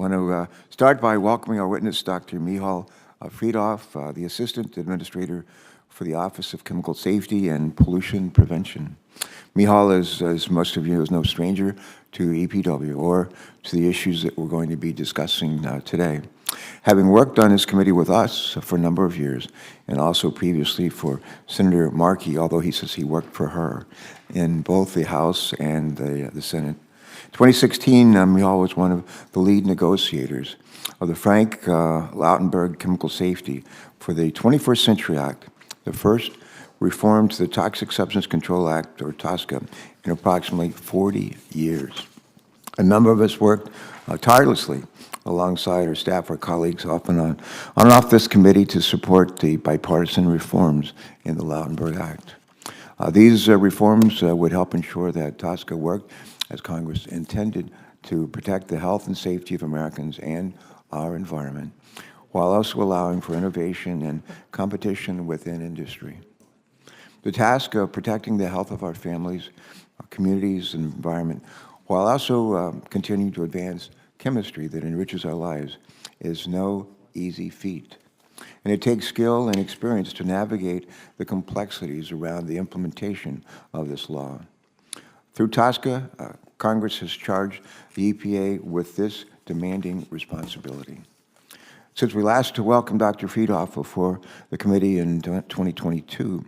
want to start by welcoming our witness, Dr. Michal Friedhoff, the Assistant Administrator for the Office of Chemical Safety and Pollution Prevention. Michal, as most of you, is no stranger to EPW or to the issues that we're going to be discussing today. Having worked on this committee with us for a number of years, and also previously for Senator Markey, although he says he worked for her in both the House and the Senate. 2016, Michal was one of the lead negotiators of the Frank Lautenberg Chemical Safety for the 21st Century Act, the first reform to the Toxic Substance Control Act, or TSCA, in approximately 40 years. A number of us worked tirelessly alongside our staff, our colleagues, often on and off this committee to support the bipartisan reforms in the Lautenberg Act. These reforms would help ensure that TSCA worked as Congress intended to protect the health and safety of Americans and our environment, while also allowing for innovation and competition within industry. The task of protecting the health of our families, our communities, and environment, while also continuing to advance chemistry that enriches our lives, is no easy feat. And it takes skill and experience to navigate the complexities around the implementation of this law. Through TSCA, Congress has charged the EPA with this demanding responsibility. Since we last welcomed Dr. Friedhoff before the committee in 2022,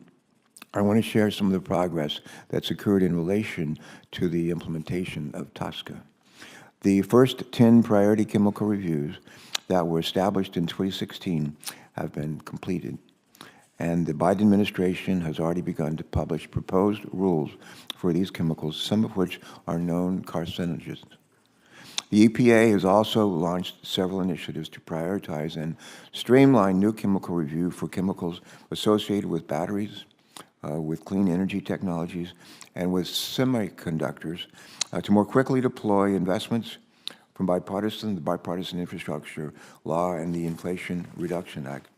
I want to share some of the progress that's occurred in relation to the implementation of TSCA. The first 10 priority chemical reviews that were established in 2016 have been completed, and the Biden administration has already begun to publish proposed rules for these chemicals, some of which are known carcinogens. The EPA has also launched several initiatives to prioritize and streamline new chemical review for chemicals associated with batteries, with clean energy technologies, and with semiconductors to more quickly deploy investments from the Bipartisan Infrastructure Law and the Inflation Reduction Act,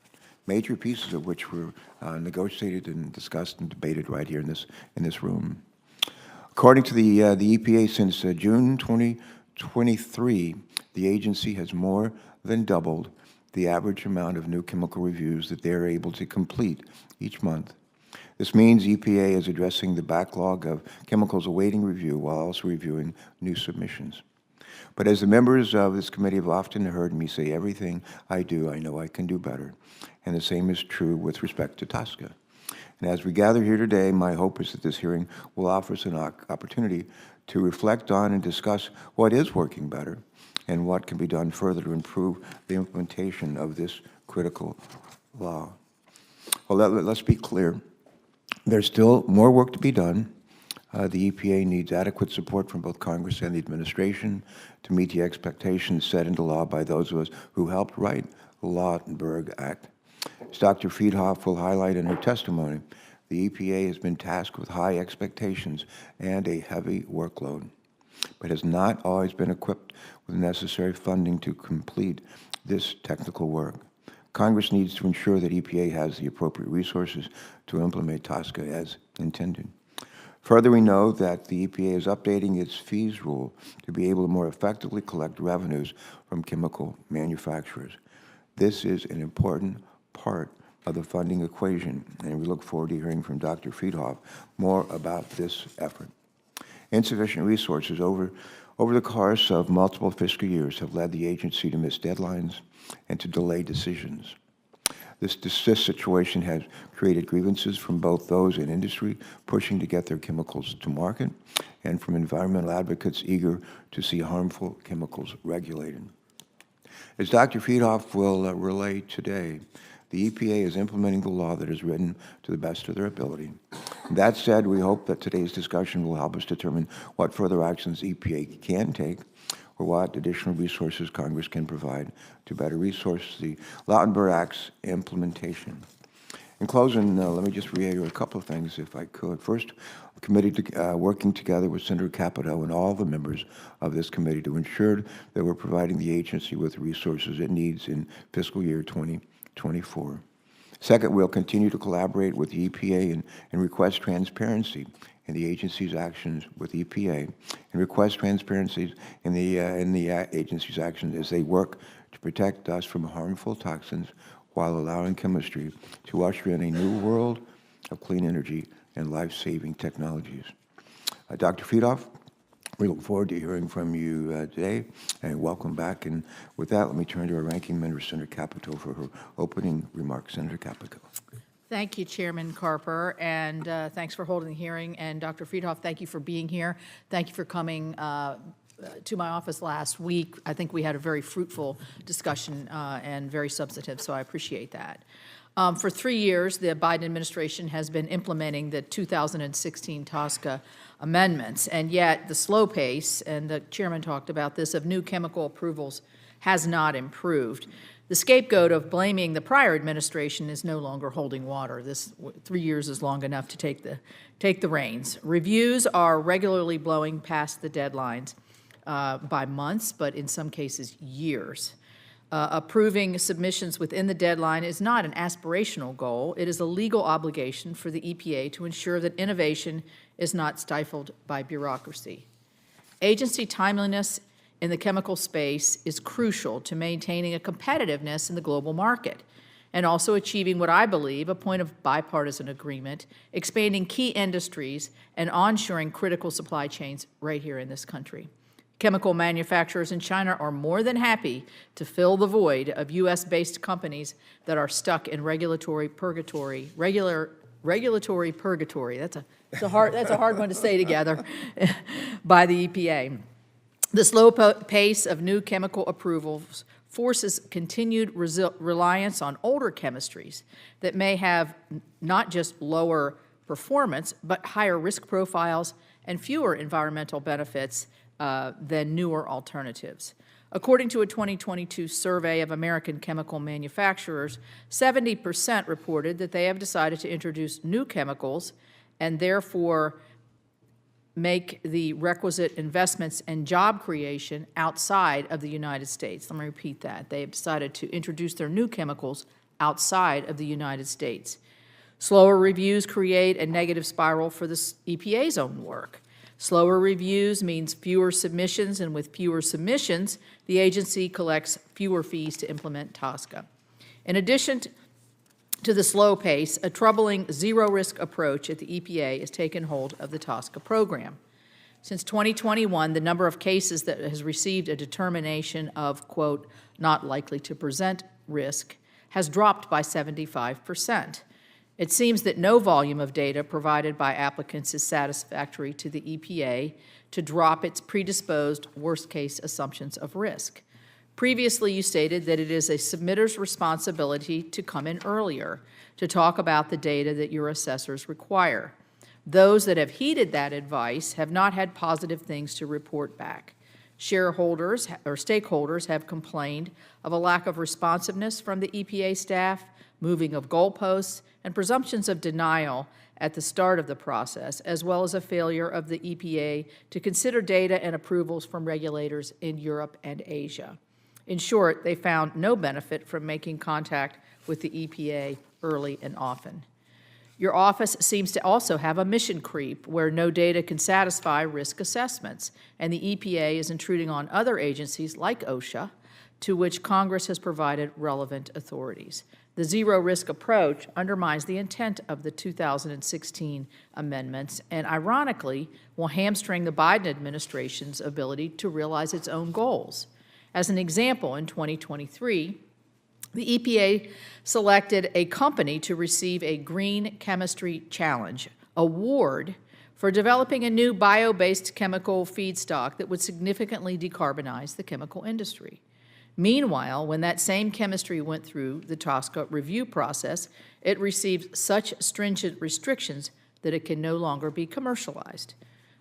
major pieces of which were negotiated and discussed and debated right here in this room. According to the EPA, since June 2023, the agency has more than doubled the average amount of new chemical reviews that they are able to complete each month. This means EPA is addressing the backlog of chemicals awaiting review while also reviewing new submissions. But as the members of this committee have often heard me say, everything I do, I know I can do better. And the same is true with respect to TSCA. And as we gather here today, my hope is that this hearing will offer us an opportunity to reflect on and discuss what is working better and what can be done further to improve the implementation of this critical law. Well, let's be clear. There's still more work to be done. The EPA needs adequate support from both Congress and the administration to meet the expectations set into law by those of us who helped write the Lautenberg Act. As Dr. Friedhoff will highlight in her testimony, the EPA has been tasked with high expectations and a heavy workload, but has not always been equipped with necessary funding to complete this technical work. Congress needs to ensure that EPA has the appropriate resources to implement TSCA as intended. Further, we know that the EPA is updating its fees rule to be able to more effectively collect revenues from chemical manufacturers. This is an important part of the funding equation, and we look forward to hearing from Dr. Friedhoff more about this effort. Insufficient resources over the course of multiple fiscal years have led the agency to miss deadlines and to delay decisions. This situation has created grievances from both those in industry pushing to get their chemicals to market and from environmental advocates eager to see harmful chemicals regulated. As Dr. Friedhoff will relay today, the EPA is implementing the law that is written to the best of their ability. That said, we hope that today's discussion will help us determine what further actions EPA can take or what additional resources Congress can provide to better resource the Lautenberg Act's implementation. In closing, let me just reiterate a couple of things, if I could. First, I'm committed to working together with Senator Capito and all the members of this committee to ensure that we're providing the agency with the resources it needs in fiscal year 2024. Second, we'll continue to collaborate with the EPA and request transparency in the agency's actions with EPA and request transparency in the agency's actions as they work to protect us from harmful toxins while allowing chemistry to usher in a new world of clean energy and life-saving technologies. Dr. Fedoff, we look forward to hearing from you today, and welcome back. And with that, let me turn to our ranking member, Senator Capito, for her opening remarks. Senator Capito. Thank you, Chairman Carper, and thanks for holding the hearing. And Dr. Fedoff, thank you for being here. Thank you for coming to my office last week. I think we had a very fruitful discussion and very substantive, so I appreciate that. For 3 years, the Biden administration has been implementing the 2016 TSCA amendments, and yet the slow pace, and the chairman talked about this, of new chemical approvals has not improved. The scapegoat of blaming the prior administration is no longer holding water. This 3 years is long enough to take the reins. Reviews are regularly blowing past the deadlines by months, but in some cases years. Approving submissions within the deadline is not an aspirational goal. It is a legal obligation for the EPA to ensure that innovation is not stifled by bureaucracy. Agency timeliness in the chemical space is crucial to maintaining a competitiveness in the global market and also achieving what I believe a point of bipartisan agreement, expanding key industries and onshoring critical supply chains right here in this country. Chemical manufacturers in China are more than happy to fill the void of U.S.-based companies that are stuck in regulatory purgatory. Regulatory purgatory. That's a hard one to say together by the EPA. The slow pace of new chemical approvals forces continued reliance on older chemistries that may have not just lower performance, but higher risk profiles and fewer environmental benefits than newer alternatives. According to a 2022 survey of American chemical manufacturers, 70% reported that they have decided to introduce new chemicals and therefore make the requisite investments and job creation outside of the United States. Let me repeat that. They have decided to introduce their new chemicals outside of the United States. Slower reviews create a negative spiral for the EPA's own work. Slower reviews means fewer submissions, and with fewer submissions, the agency collects fewer fees to implement TSCA. In addition to the slow pace, a troubling zero-risk approach at the EPA has taken hold of the TSCA program. Since 2021, the number of cases that has received a determination of, quote, not likely to present risk has dropped by 75%. It seems that no volume of data provided by applicants is satisfactory to the EPA to drop its predisposed worst-case assumptions of risk. Previously, you stated that it is a submitter's responsibility to come in earlier to talk about the data that your assessors require. Those that have heeded that advice have not had positive things to report back. Shareholders or stakeholders have complained of a lack of responsiveness from the EPA staff, moving of goalposts, and presumptions of denial at the start of the process, as well as a failure of the EPA to consider data and approvals from regulators in Europe and Asia. In short, they found no benefit from making contact with the EPA early and often. Your office seems to also have a mission creep where no data can satisfy risk assessments, and the EPA is intruding on other agencies like OSHA, to which Congress has provided relevant authorities. The zero-risk approach undermines the intent of the 2016 amendments and, ironically, will hamstring the Biden administration's ability to realize its own goals. As an example, in 2023, the EPA selected a company to receive a Green Chemistry Challenge award for developing a new bio-based chemical feedstock that would significantly decarbonize the chemical industry. Meanwhile, when that same chemistry went through the TSCA review process, it received such stringent restrictions that it can no longer be commercialized.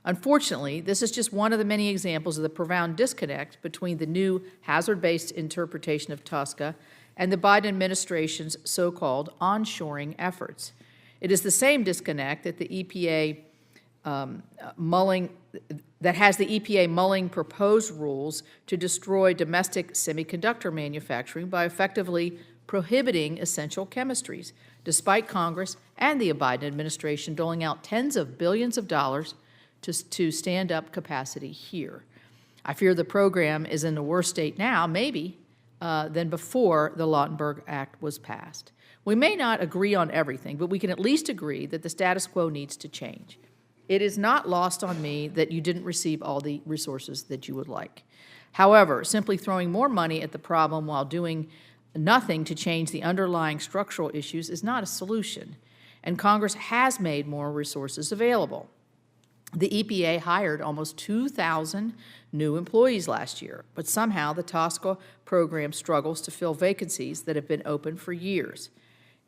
Unfortunately, this is just one of the many examples of the profound disconnect between the new hazard-based interpretation of TSCA and the Biden administration's so-called onshoring efforts. It is the same disconnect that the EPA has the EPA mulling proposed rules to destroy domestic semiconductor manufacturing by effectively prohibiting essential chemistries, despite Congress and the Biden administration doling out tens of billions of dollars to stand up capacity here. I fear the program is in a worse state now, maybe, than before the Lautenberg Act was passed. We may not agree on everything, but we can at least agree that the status quo needs to change. It is not lost on me that you didn't receive all the resources that you would like. However, simply throwing more money at the problem while doing nothing to change the underlying structural issues is not a solution, and Congress has made more resources available. The EPA hired almost 2,000 new employees last year, but somehow the TSCA program struggles to fill vacancies that have been open for years.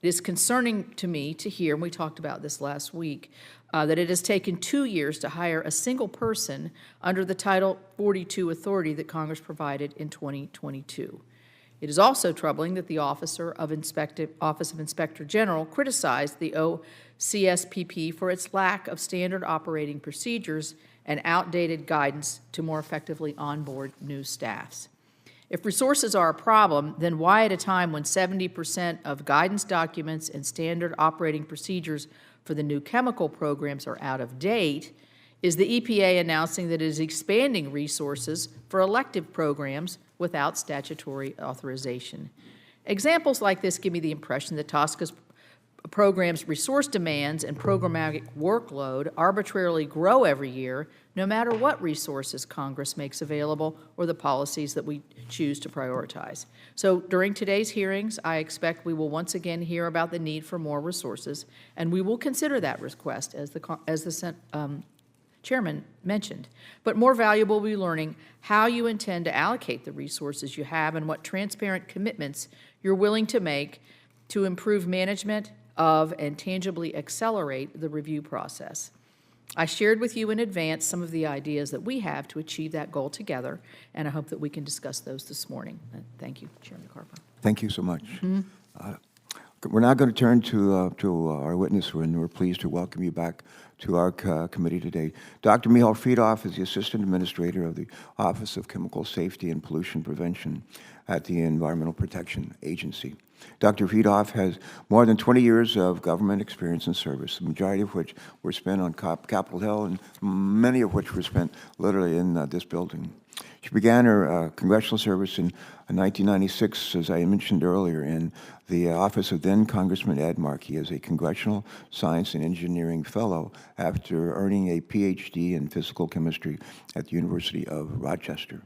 It is concerning to me to hear, and we talked about this last week, that it has taken 2 years to hire a single person under the Title 42 authority that Congress provided in 2022. It is also troubling that the Office of Inspector General criticized the OCSPP for its lack of standard operating procedures and outdated guidance to more effectively onboard new staffs. If resources are a problem, then why at a time when 70% of guidance documents and standard operating procedures for the new chemical programs are out of date, is the EPA announcing that it is expanding resources for elective programs without statutory authorization? Examples like this give me the impression that TSCA's program's resource demands and programmatic workload arbitrarily grow every year, no matter what resources Congress makes available or the policies that we choose to prioritize. So during today's hearings, I expect we will once again hear about the need for more resources, and we will consider that request, as the Chairman mentioned. But more valuable will be learning how you intend to allocate the resources you have and what transparent commitments you're willing to make to improve management of and tangibly accelerate the review process. I shared with you in advance some of the ideas that we have to achieve that goal together, and I hope that we can discuss those this morning. Thank you, Chairman Carper. Thank you so much. We're now going to turn to our witness, and we're pleased to welcome you back to our committee today. Dr. Michal Friedhoff is the Assistant Administrator of the Office of Chemical Safety and Pollution Prevention at the Environmental Protection Agency. Dr. Friedhoff has more than 20 years of government experience and service, the majority of which were spent on Capitol Hill, and many of which were spent literally in this building. She began her congressional service in 1996, as I mentioned earlier, in the office of then Congressman Ed Markey as a Congressional Science and Engineering Fellow after earning a PhD in physical chemistry at the University of Rochester.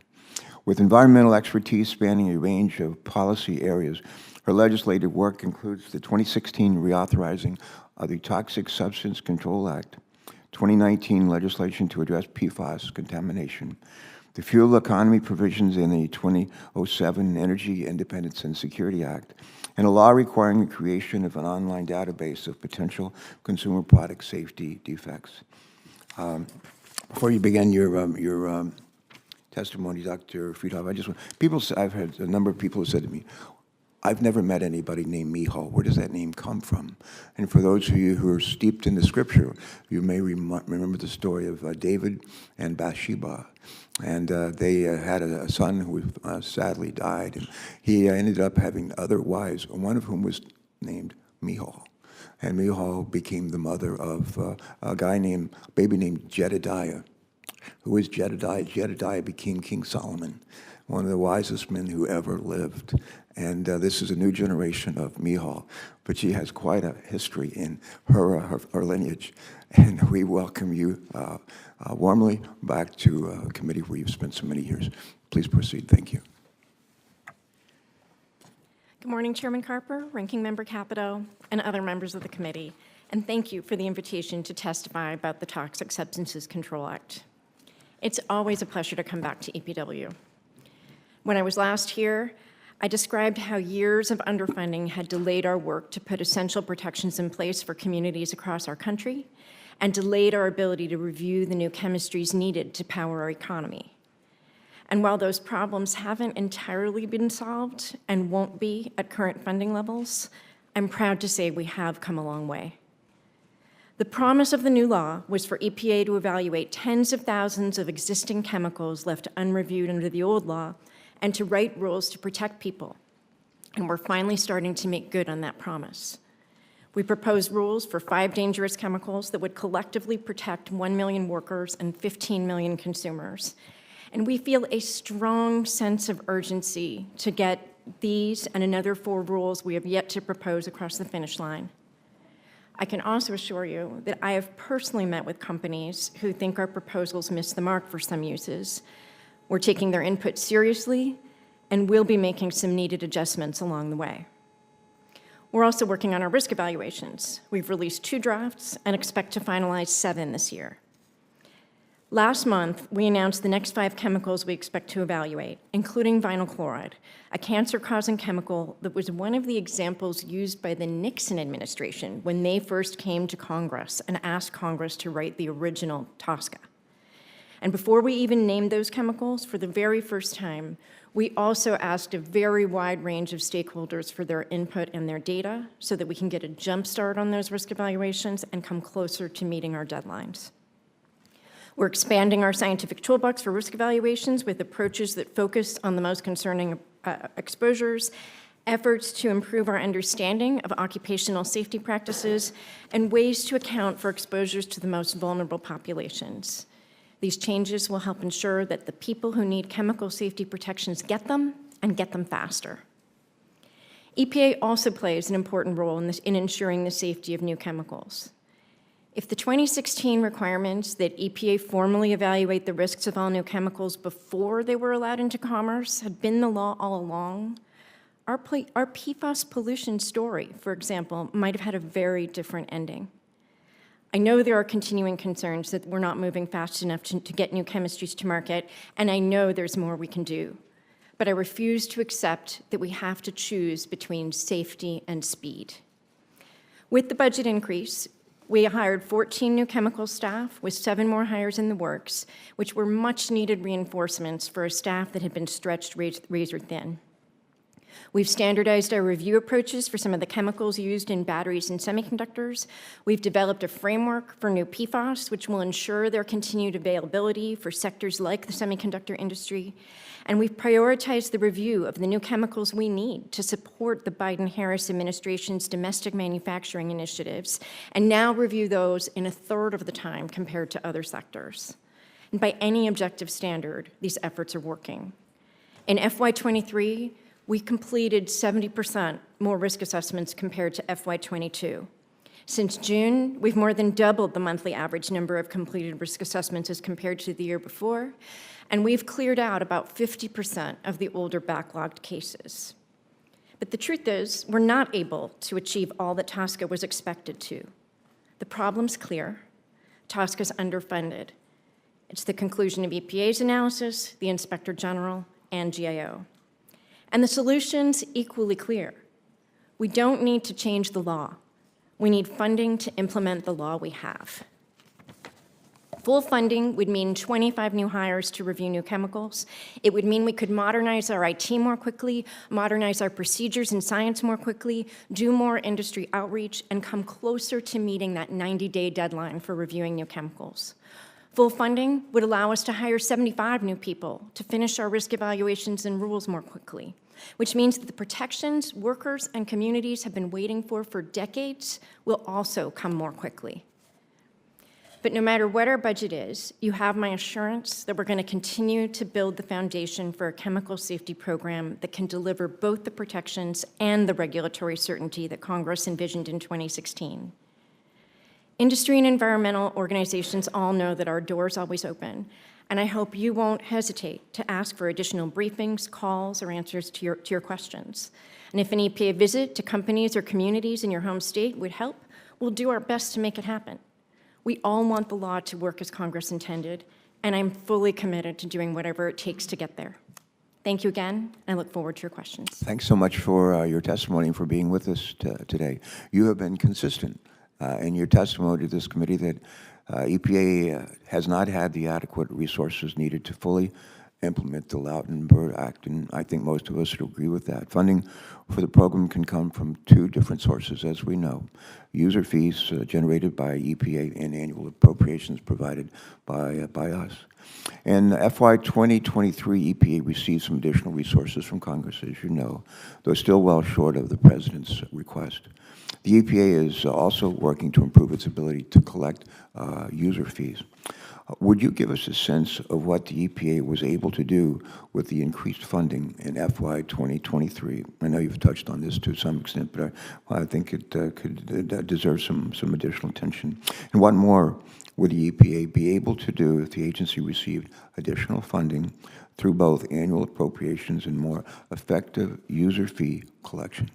With environmental expertise spanning a range of policy areas, her legislative work includes the 2016 reauthorizing of the Toxic Substance Control Act, 2019 legislation to address PFAS contamination, the fuel economy provisions in the 2007 Energy Independence and Security Act, and a law requiring the creation of an online database of potential consumer product safety defects. Before you begin your testimony, Dr. Friedhoff, I've had a number of people who said to me, I've never met anybody named Michal. Where does that name come from? And for those of you who are steeped in the scripture, you may remember the story of David and Bathsheba. And they had a son who sadly died. And he ended up having other wives, one of whom was named Michal. And Michal became the mother of a baby named Jedediah. Who is Jedediah? Jedediah became King Solomon, one of the wisest men who ever lived. And this is a new generation of Michal, but she has quite a history in her lineage. And we welcome you warmly back to a committee where you've spent so many years. Please proceed. Thank you. Good morning, Chairman Carper, Ranking Member Capito, and other members of the committee. And thank you for the invitation to testify about the Toxic Substances Control Act. It's always a pleasure to come back to EPW. When I was last here, I described how years of underfunding had delayed our work to put essential protections in place for communities across our country and delayed our ability to review the new chemistries needed to power our economy. And while those problems haven't entirely been solved and won't be at current funding levels, I'm proud to say we have come a long way. The promise of the new law was for EPA to evaluate tens of thousands of existing chemicals left unreviewed under the old law and to write rules to protect people. and we're finally starting to make good on that promise. We propose rules for 5 dangerous chemicals that would collectively protect 1 million workers and 15 million consumers. And we feel a strong sense of urgency to get these and another 4 rules we have yet to propose across the finish line. I can also assure you that I have personally met with companies who think our proposals miss the mark for some uses. We're taking their input seriously, and we'll be making some needed adjustments along the way. We're also working on our risk evaluations. We've released 2 drafts and expect to finalize 7 this year. Last month, we announced the next 5 chemicals we expect to evaluate, including vinyl chloride, a cancer-causing chemical that was one of the examples used by the Nixon administration when they first came to Congress and asked Congress to write the original TSCA. And before we even named those chemicals, for the very first time, we also asked a very wide range of stakeholders for their input and their data so that we can get a jump start on those risk evaluations and come closer to meeting our deadlines. We're expanding our scientific toolbox for risk evaluations with approaches that focus on the most concerning exposures, efforts to improve our understanding of occupational safety practices, and ways to account for exposures to the most vulnerable populations. These changes will help ensure that the people who need chemical safety protections get them and get them faster. EPA also plays an important role in ensuring the safety of new chemicals. If the 2016 requirements that EPA formally evaluate the risks of all new chemicals before they were allowed into commerce had been the law all along, our PFAS pollution story, for example, might have had a very different ending. I know there are continuing concerns that we're not moving fast enough to get new chemistries to market, and I know there's more we can do. But I refuse to accept that we have to choose between safety and speed. With the budget increase, we hired 14 new chemical staff with 7 more hires in the works, which were much-needed reinforcements for a staff that had been stretched razor thin. We've standardized our review approaches for some of the chemicals used in batteries and semiconductors. We've developed a framework for new PFAS, which will ensure their continued availability for sectors like the semiconductor industry. And we've prioritized the review of the new chemicals we need to support the Biden-Harris administration's domestic manufacturing initiatives, and now review those in 1/3 of the time compared to other sectors. And by any objective standard, these efforts are working. In FY23, we completed 70% more risk assessments compared to FY22. Since June, we've more than doubled the monthly average number of completed risk assessments as compared to the year before, and we've cleared out about 50% of the older backlogged cases. But the truth is, we're not able to achieve all that TSCA was expected to. The problem's clear. TSCA's underfunded. It's the conclusion of EPA's analysis, the Inspector General, and GAO. And the solution's equally clear. We don't need to change the law. We need funding to implement the law we have. Full funding would mean 25 new hires to review new chemicals. It would mean we could modernize our IT more quickly, modernize our procedures in science more quickly, do more industry outreach, and come closer to meeting that 90-day deadline for reviewing new chemicals. Full funding would allow us to hire 75 new people to finish our risk evaluations and rules more quickly, which means that the protections workers and communities have been waiting for decades will also come more quickly. But no matter what our budget is, you have my assurance that we're going to continue to build the foundation for a chemical safety program that can deliver both the protections and the regulatory certainty that Congress envisioned in 2016. Industry and environmental organizations all know that our door is always open, and I hope you won't hesitate to ask for additional briefings, calls, or answers to your questions. And if an EPA visit to companies or communities in your home state would help, we'll do our best to make it happen. We all want the law to work as Congress intended, and I'm fully committed to doing whatever it takes to get there. Thank you again, and I look forward to your questions. Thanks so much for your testimony and for being with us today. You have been consistent in your testimony to this committee that EPA has not had the adequate resources needed to fully implement the Lautenberg Act, and I think most of us would agree with that. Funding for the program can come from 2 different sources, as we know. User fees generated by EPA and annual appropriations provided by us. In FY 2023, EPA received some additional resources from Congress, as you know, though still well short of the President's request. The EPA is also working to improve its ability to collect user fees. Would you give us a sense of what the EPA was able to do with the increased funding in FY 2023? I know you've touched on this to some extent, but I think it could deserve some additional attention. And what more would the EPA be able to do if the agency received additional funding through both annual appropriations and more effective user fee collection?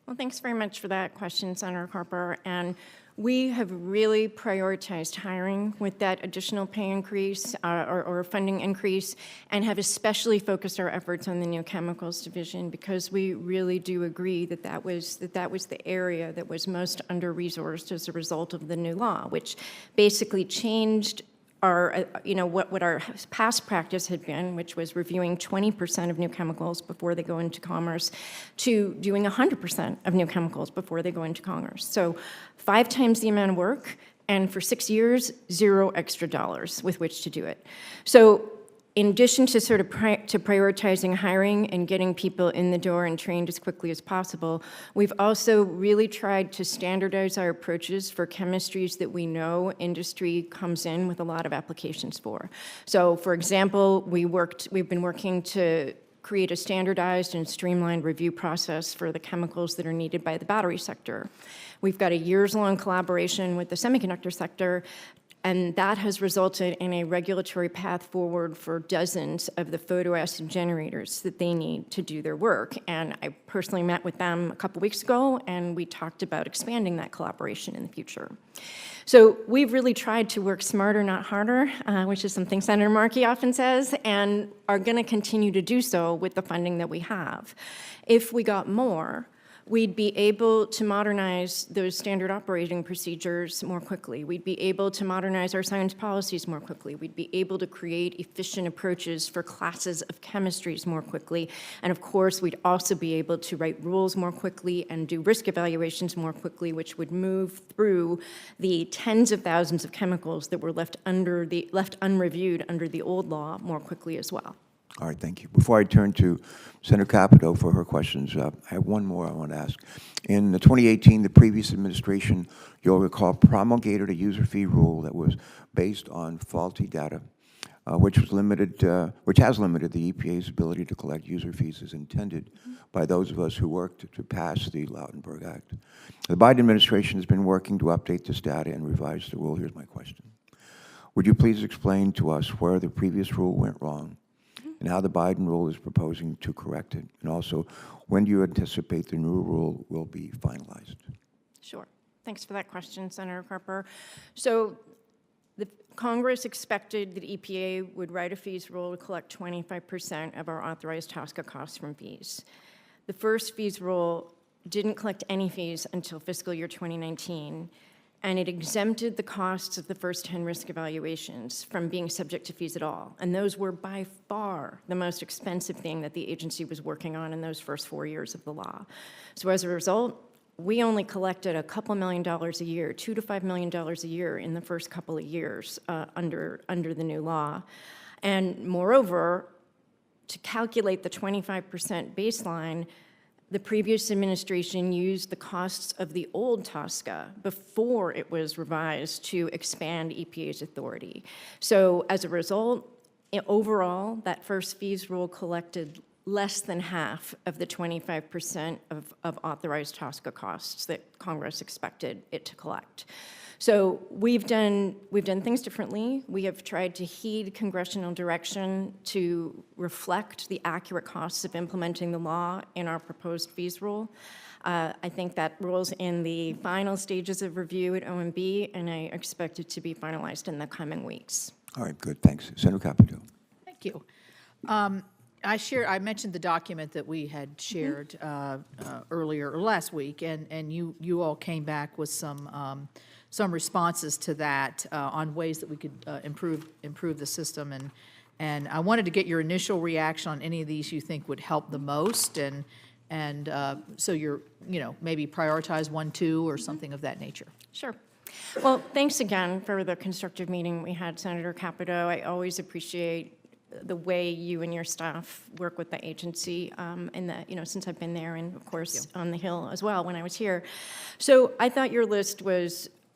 Well, thanks very much for that question, Senator Carper. And we have really prioritized hiring with that additional pay increase or funding increase, and have especially focused our efforts on the new chemicals division, because we really do agree that that was the area that was most under-resourced as a result of the new law, which basically changed our, what our past practice had been, which was reviewing 20% of new chemicals before they go into commerce, to doing 100% of new chemicals before they go into commerce. So 5 times the amount of work, and for 6 years, 0 extra dollars with which to do it. So in addition to sort of to prioritizing hiring and getting people in the door and trained as quickly as possible, we've also really tried to standardize our approaches for chemistries that we know industry comes in with a lot of applications for. So, for example, we've been working to create a standardized and streamlined review process for the chemicals that are needed by the battery sector. We've got a years-long collaboration with the semiconductor sector, and that has resulted in a regulatory path forward for dozens of the photoacid generators that they need to do their work. And I personally met with them a couple weeks ago, and we talked about expanding that collaboration in the future. So we've really tried to work smarter, not harder, which is something Senator Markey often says, and are going to continue to do so with the funding that we have. If we got more, we'd be able to modernize those standard operating procedures more quickly. We'd be able to modernize our science policies more quickly. We'd be able to create efficient approaches for classes of chemistries more quickly. And of course, we'd also be able to write rules more quickly and do risk evaluations more quickly, which would move through the tens of thousands of chemicals that were left unreviewed under the old law more quickly as well. All right, thank you. Before I turn to Senator Capito for her questions, I have one more I want to ask. In 2018, the previous administration, you'll recall, promulgated a user fee rule that was based on faulty data, which has limited the EPA's ability to collect user fees as intended by those of us who worked to pass the Lautenberg Act. The Biden administration has been working to update this data and revise the rule. Here's my question. Would you please explain to us where the previous rule went wrong, and how the Biden rule is proposing to correct it? And also, when do you anticipate the new rule will be finalized? Sure. Thanks for that question, Senator Carper. So the Congress expected that EPA would write a fees rule to collect 25% of our authorized TSCA costs from fees. The first fees rule didn't collect any fees until fiscal year 2019, and it exempted the costs of the first 10 risk evaluations from being subject to fees at all. And those were by far the most expensive thing that the agency was working on in those first 4 years of the law. So as a result, we only collected a couple $1 million a year, $2 to $5 million a year in the first couple of years under the new law. And moreover, to calculate the 25% baseline, the previous administration used the costs of the old TSCA before it was revised to expand EPA's authority. So as a result, overall, that first fees rule collected less than half of the 25% of authorized TSCA costs that Congress expected it to collect. So we've done things differently. We have tried to heed congressional direction to reflect the accurate costs of implementing the law in our proposed fees rule. I think that rule's in the final stages of review at OMB, and I expect it to be finalized in the coming weeks. All right, good, thanks. Senator Capito. Thank you. I mentioned the document that we had shared earlier, or last week, and you all came back with some responses to that on ways that we could improve the system, and I wanted to get your initial reaction on any of these you think would help the most, and so you're maybe prioritize 1, 2, or something of that nature. Sure. Well, thanks again for the constructive meeting we had, Senator Capito. I always appreciate the way you and your staff work with the agency, and that, since I've been there, and of course on the Hill as well when I was here. So I thought your list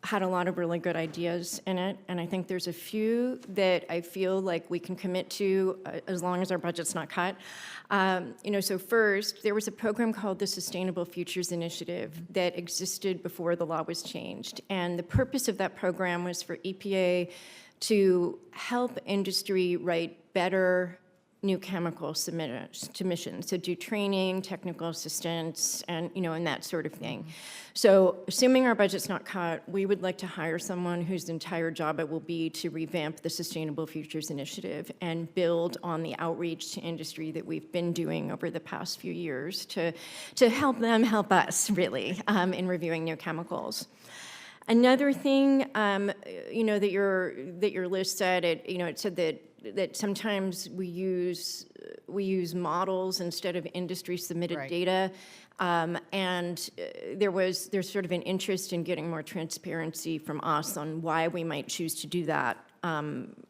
had a lot of really good ideas in it, and I think there's a few that I feel like we can commit to as long as our budget's not cut. So first, there was a program called the Sustainable Futures Initiative that existed before the law was changed, and the purpose of that program was for EPA to help industry write better new chemical submissions, so do training, technical assistance, and that sort of thing. So assuming our budget's not cut, we would like to hire someone whose entire job it will be to revamp the Sustainable Futures Initiative and build on the outreach to industry that we've been doing over the past few years to help them help us, really, in reviewing new chemicals. Another thing, that your list said, it said that sometimes we use models instead of industry submitted Right. data, and there's sort of an interest in getting more transparency from us on why we might choose to do that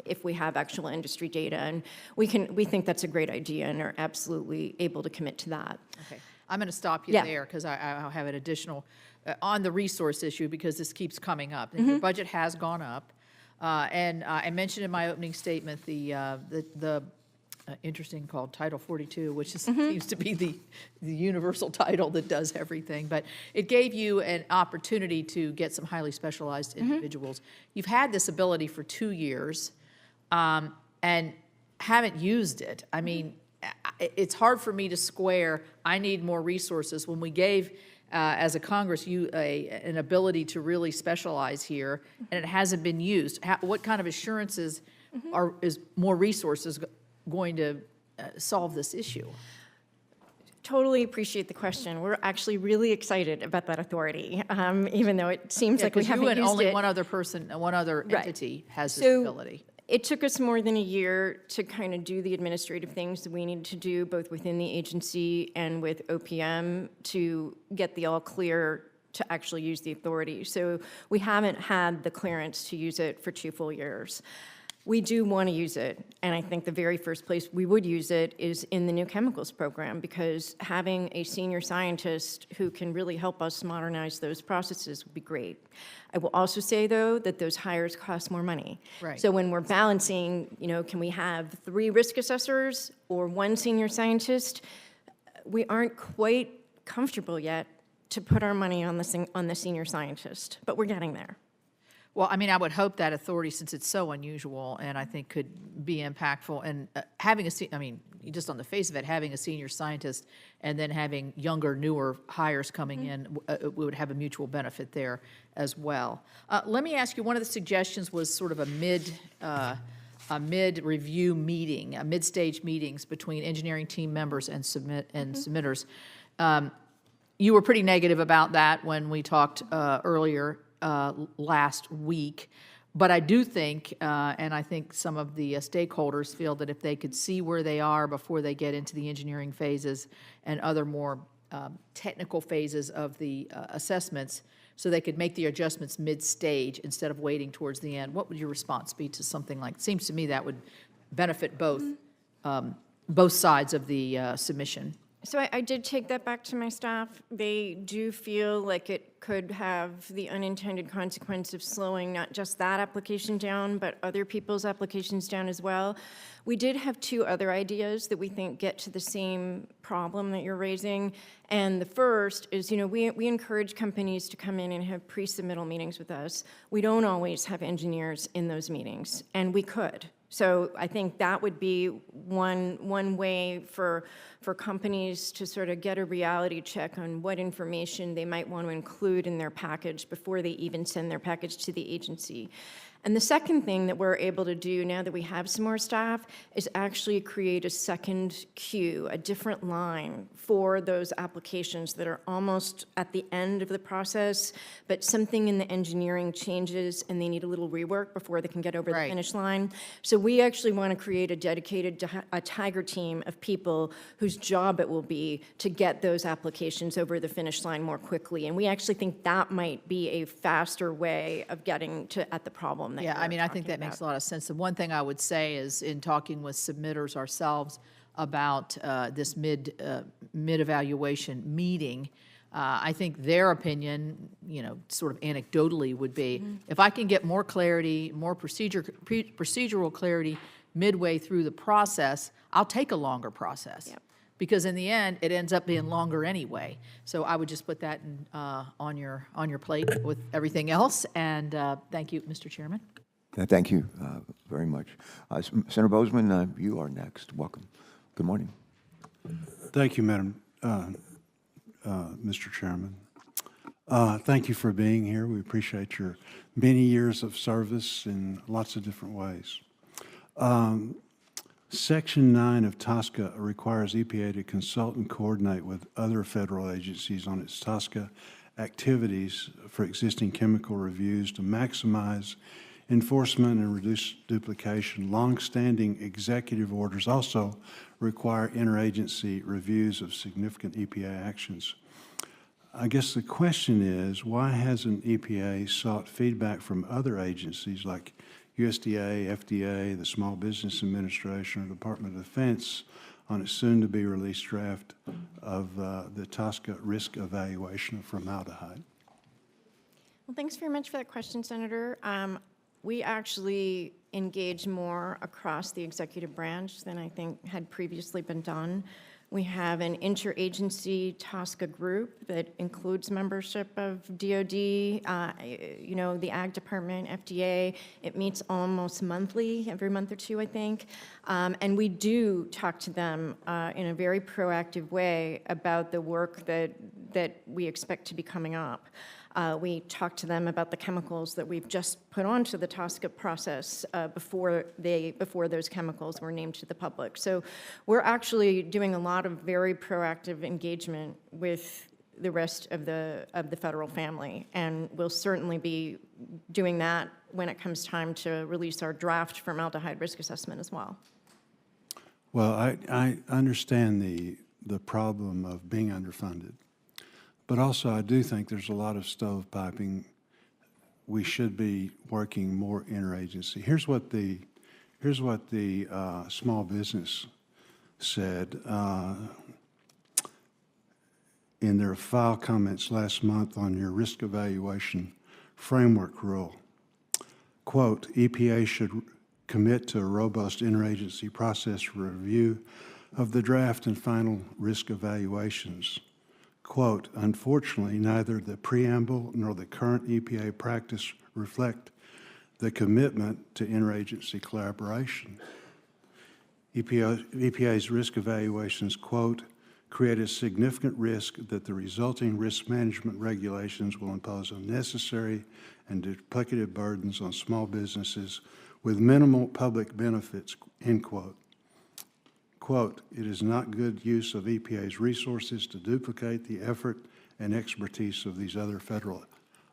if we have actual industry data, and we think that's a great idea and are absolutely able to commit to that. Okay, I'm going to stop you Yeah. there because I'll have an additional on the resource issue because this keeps coming up. And your budget has gone up, and I mentioned in my opening statement the interesting called Title 42, which seems to be the universal title that does everything. But it gave you an opportunity to get some highly specialized individuals. You've had this ability for 2 years and haven't used it. I mean, it's hard for me to square, I need more resources, when we gave, as a Congress, you an ability to really specialize here, and it hasn't been used. What kind of assurances is more resources going to solve this issue? Totally appreciate the question. We're actually really excited about that authority, even though it seems like we Because haven't you and used only it. one other person, one other Right. entity has this So, ability. It took us more than a year to kind of do the administrative things that we needed to do, both within the agency and with OPM, to get the all clear to actually use the authority. So we haven't had the clearance to use it for 2 full years. We do want to use it, and I think the very first place we would use it is in the new chemicals program, because having a senior scientist who can really help us modernize those processes would be great. I will also say, though, that those hires cost more money. Right. So when we're balancing, can we have 3 risk assessors or 1 senior scientist, we aren't quite comfortable yet to put our money on the senior scientist, but we're getting there. Well, I mean, I would hope that authority, since it's so unusual and I think could be impactful, and having just on the face of it, having a senior scientist and then having younger, newer hires coming in, we would have a mutual benefit there as well. Let me ask you, one of the suggestions was sort of a mid-review meeting, mid-stage meetings between engineering team members and submitters. You were pretty negative about that when we talked earlier last week, but I do think, and I think some of the stakeholders feel that if they could see where they are before they get into the engineering phases and other more technical phases of the assessments, so they could make the adjustments mid-stage instead of waiting towards the end, what would your response be to something like, it seems to me that would benefit both sides of the submission? So I did take that back to my staff. They do feel like it could have the unintended consequence of slowing not just that application down, but other people's applications down as well. We did have 2 other ideas that we think get to the same problem that you're raising. And the first is, we encourage companies to come in and have pre-submittal meetings with us. We don't always have engineers in those meetings, and we could. So I think that would be one way for companies to sort of get a reality check on what information they might want to include in their package before they even send their package to the agency. And the second thing that we're able to do now that we have some more staff is actually create a second queue, a different line for those applications that are almost at the end of the process, but something in the engineering changes and they need a little rework before they can get over the Right. finish line. So we actually want to create a dedicated a tiger team of people whose job it will be to get those applications over the finish line more quickly. And we actually think that might be a faster way of getting at the problem that Yeah, I you're mean, I think talking that makes a about. lot of sense. The one thing I would say is, in talking with submitters ourselves about this mid-evaluation meeting, I think their opinion, sort of anecdotally, would be, if I can get more clarity, more procedural clarity midway through the process, I'll take a longer process. Yep. Because in the end, it ends up being longer anyway. So I would just put that on your plate with everything else. And thank you, Mr. Chairman. Thank you very much. Senator Bozeman, you are next. Welcome. Good morning. Thank you, Madam, Mr. Chairman. Thank you for being here. We appreciate your many years of service in lots of different ways. Section 9 of TSCA requires EPA to consult and coordinate with other federal agencies on its TSCA activities for existing chemical reviews to maximize enforcement and reduce duplication. Long-standing executive orders also require interagency reviews of significant EPA actions. I guess the question is, why hasn't EPA sought feedback from other agencies like USDA, FDA, the Small Business Administration, or Department of Defense on its soon-to-be-released draft of the TSCA risk evaluation of formaldehyde? Well, thanks very much for that question, Senator. We actually engage more across the executive branch than I think had previously been done. We have an interagency TSCA group that includes membership of DOD, the Ag Department, FDA. It meets almost monthly, every month or two, I think. And we do talk to them in a very proactive way about the work that we expect to be coming up. We talk to them about the chemicals that we've just put onto the TSCA process before those chemicals were named to the public. So we're actually doing a lot of very proactive engagement with the rest of the federal family, and we'll certainly be doing that when it comes time to release our draft formaldehyde risk assessment as well. Well, I understand the problem of being underfunded. But also, I do think there's a lot of stovepiping. We should be working more interagency. Here's what the small business said in their file comments last month on your risk evaluation framework rule. Quote, EPA should commit to a robust interagency process for review of the draft and final risk evaluations. Quote, unfortunately, neither the preamble nor the current EPA practice reflect the commitment to interagency collaboration. EPA's risk evaluations, quote, create a significant risk that the resulting risk management regulations will impose unnecessary and duplicative burdens on small businesses with minimal public benefits, end quote. Quote, it is not good use of EPA's resources to duplicate the effort and expertise of these other federal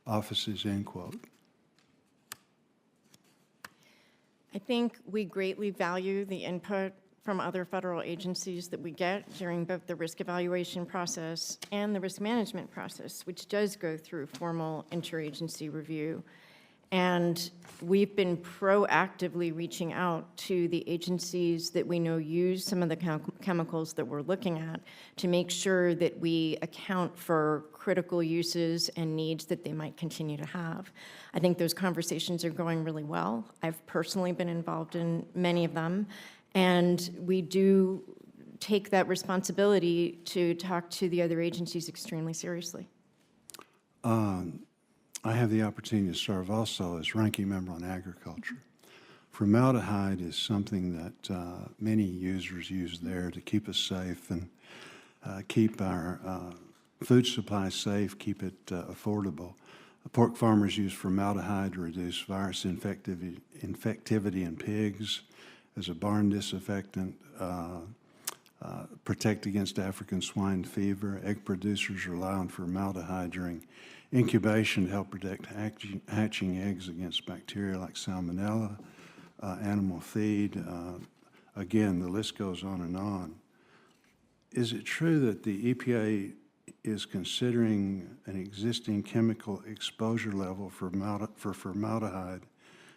offices, end quote. I think we greatly value the input from other federal agencies that we get during both the risk evaluation process and the risk management process, which does go through formal interagency review. And we've been proactively reaching out to the agencies that we know use some of the chemicals that we're looking at to make sure that we account for critical uses and needs that they might continue to have. I think those conversations are going really well. I've personally been involved in many of them, and we do take that responsibility to talk to the other agencies extremely seriously. I have the opportunity to serve also as ranking member on agriculture. Formaldehyde is something that many users use there to keep us safe and keep our food supply safe, keep it affordable. Pork farmers use formaldehyde to reduce virus infectivity in pigs, as a barn disinfectant, protect against African swine fever. Egg producers rely on formaldehyde during incubation to help protect hatching eggs against bacteria like salmonella, animal feed. Again, the list goes on and on. Is it true that the EPA is considering an existing chemical exposure level for formaldehyde,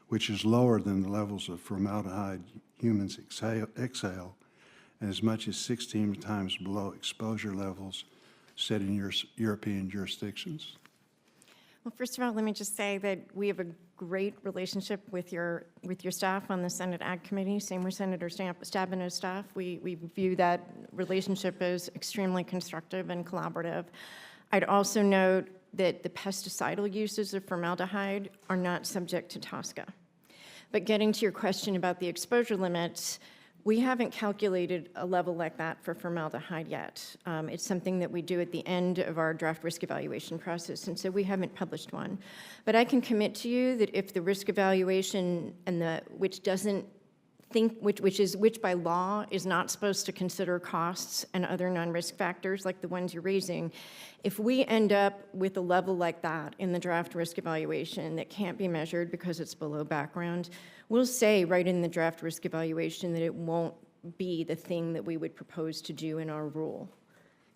which is lower than the levels of formaldehyde humans exhale, and as much as 16 times below exposure levels set in European jurisdictions? Well, first of all, let me just say that we have a great relationship with your staff on the Senate Ag Committee. Same with Senator Stabenow's staff. We view that relationship as extremely constructive and collaborative. I'd also note that the pesticidal uses of formaldehyde are not subject to TSCA. But getting to your question about the exposure limits, we haven't calculated a level like that for formaldehyde yet. It's something that we do at the end of our draft risk evaluation process, and so we haven't published one. But I can commit to you that if the risk evaluation and which by law is not supposed to consider costs and other non-risk factors like the ones you're raising, if we end up with a level like that in the draft risk evaluation that can't be measured because it's below background, we'll say right in the draft risk evaluation that it won't be the thing that we would propose to do in our rule.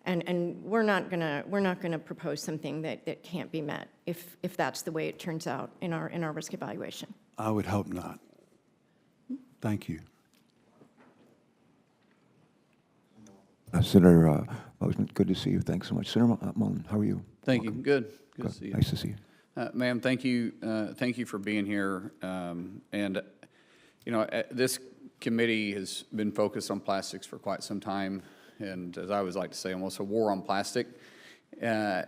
And we're not gonna propose something that can't be met if that's the way it turns out in our risk evaluation. I would hope not. Thank you. Senator Bozeman, good to see you. Thanks so much. Senator Mullen, how are you? Thank you. Good to see you. Nice to see you. Ma'am, thank you for being here. This committee has been focused on plastics for quite some time, and as I always like to say, almost a war on plastic. I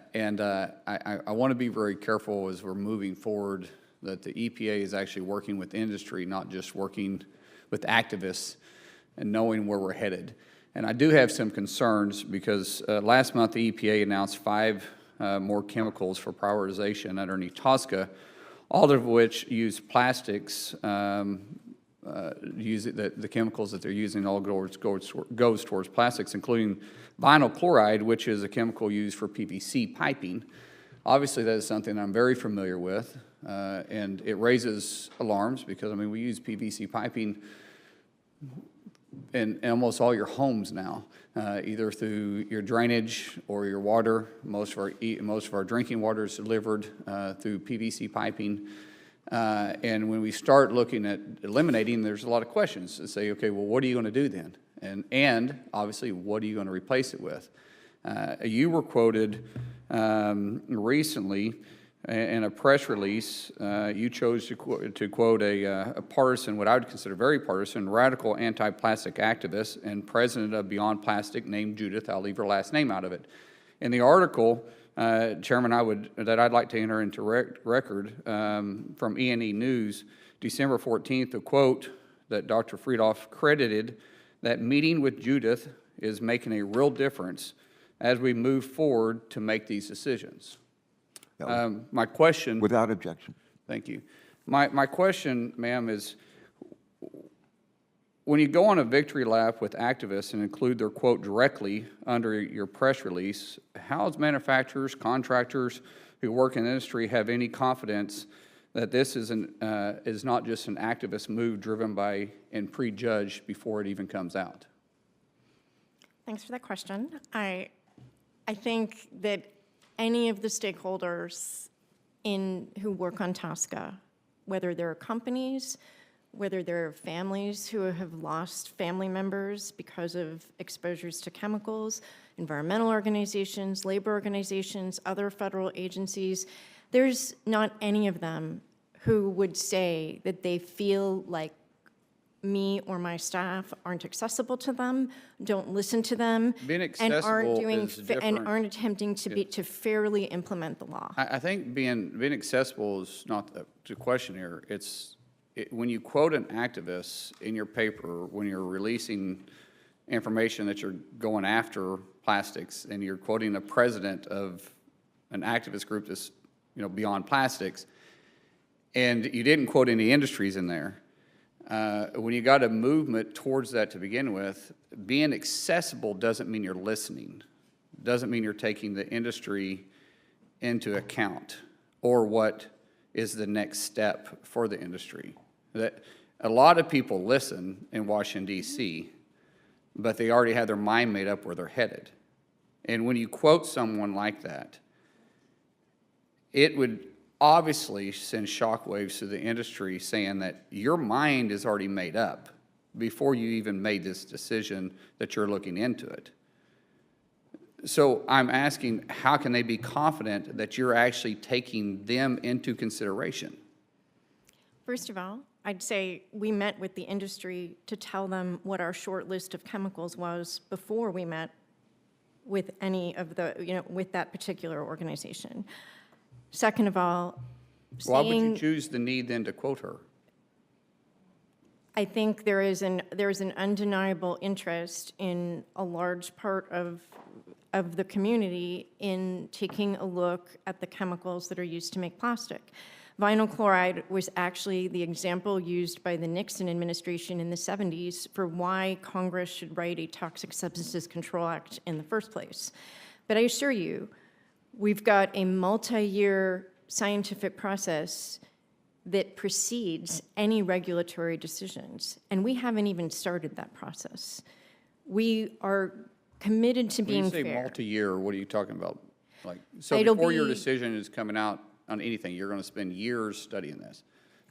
want to be very careful as we're moving forward that the EPA is actually working with industry, not just working with activists and knowing where we're headed. And I do have some concerns because last month the EPA announced 5 more chemicals for prioritization underneath TSCA, all of which use plastics. The chemicals that they're using all goes towards plastics, including vinyl chloride, which is a chemical used for PVC piping. Obviously, that is something I'm very familiar with, and it raises alarms because, I mean, we use PVC piping in almost all your homes now, either through your drainage or your water. Most of our drinking water is delivered through PVC piping. And when we start looking at eliminating, there's a lot of questions to say, okay, well, what are you going to do then? And obviously, what are you going to replace it with? You were quoted recently in a press release. You chose to quote a partisan, what I would consider very partisan, radical anti-plastic activist and president of Beyond Plastic named Judith. I'll leave her last name out of it. In the article, Chairman, I'd like to enter into record from E&E News, December 14th, a quote that Dr. Friedhoff credited that meeting with Judith is making a real difference as we move forward to make these decisions. My question... Without objection. Thank you. My question, ma'am, is when you go on a victory lap with activists and include their quote directly under your press release, how does manufacturers, contractors who work in the industry have any confidence that this is not just an activist move driven by and prejudged before it even comes out? Thanks for that question. I think that any of the stakeholders who work on TSCA, whether they're companies, whether they're families who have lost family members because of exposures to chemicals, environmental organizations, labor organizations, other federal agencies, there's not any of them who would say that they feel like me or my staff aren't accessible to them, don't listen to them, Being and accessible is different. and aren't attempting to fairly implement the law. I think being accessible is not the question here. When you quote an activist in your paper, when you're releasing information that you're going after plastics, and you're quoting the president of an activist group that's beyond plastics. And you didn't quote any industries in there. When you got a movement towards that to begin with, being accessible doesn't mean you're listening, doesn't mean you're taking the industry into account or what is the next step for the industry. That a lot of people listen in Washington, D.C., but they already have their mind made up where they're headed. And when you quote someone like that, it would obviously send shockwaves to the industry saying that your mind is already made up before you even made this decision that you're looking into it. So I'm asking, how can they be confident that you're actually taking them into consideration? First of all, I'd say we met with the industry to tell them what our short list of chemicals was before we met with any of the, with that particular organization. Second of all, Why would you choose the need then to quote her? I think there is an undeniable interest in a large part of the community in taking a look at the chemicals that are used to make plastic. Vinyl chloride was actually the example used by the Nixon administration in the 70s for why Congress should write a Toxic Substances Control Act in the first place. But I assure you, we've got a multi-year scientific process that precedes any regulatory decisions, and we haven't even started that process. We are committed to being fair. When you say multi-year, what are you talking about? So It'll before your be- decision is coming out on anything, you're going to spend years studying this.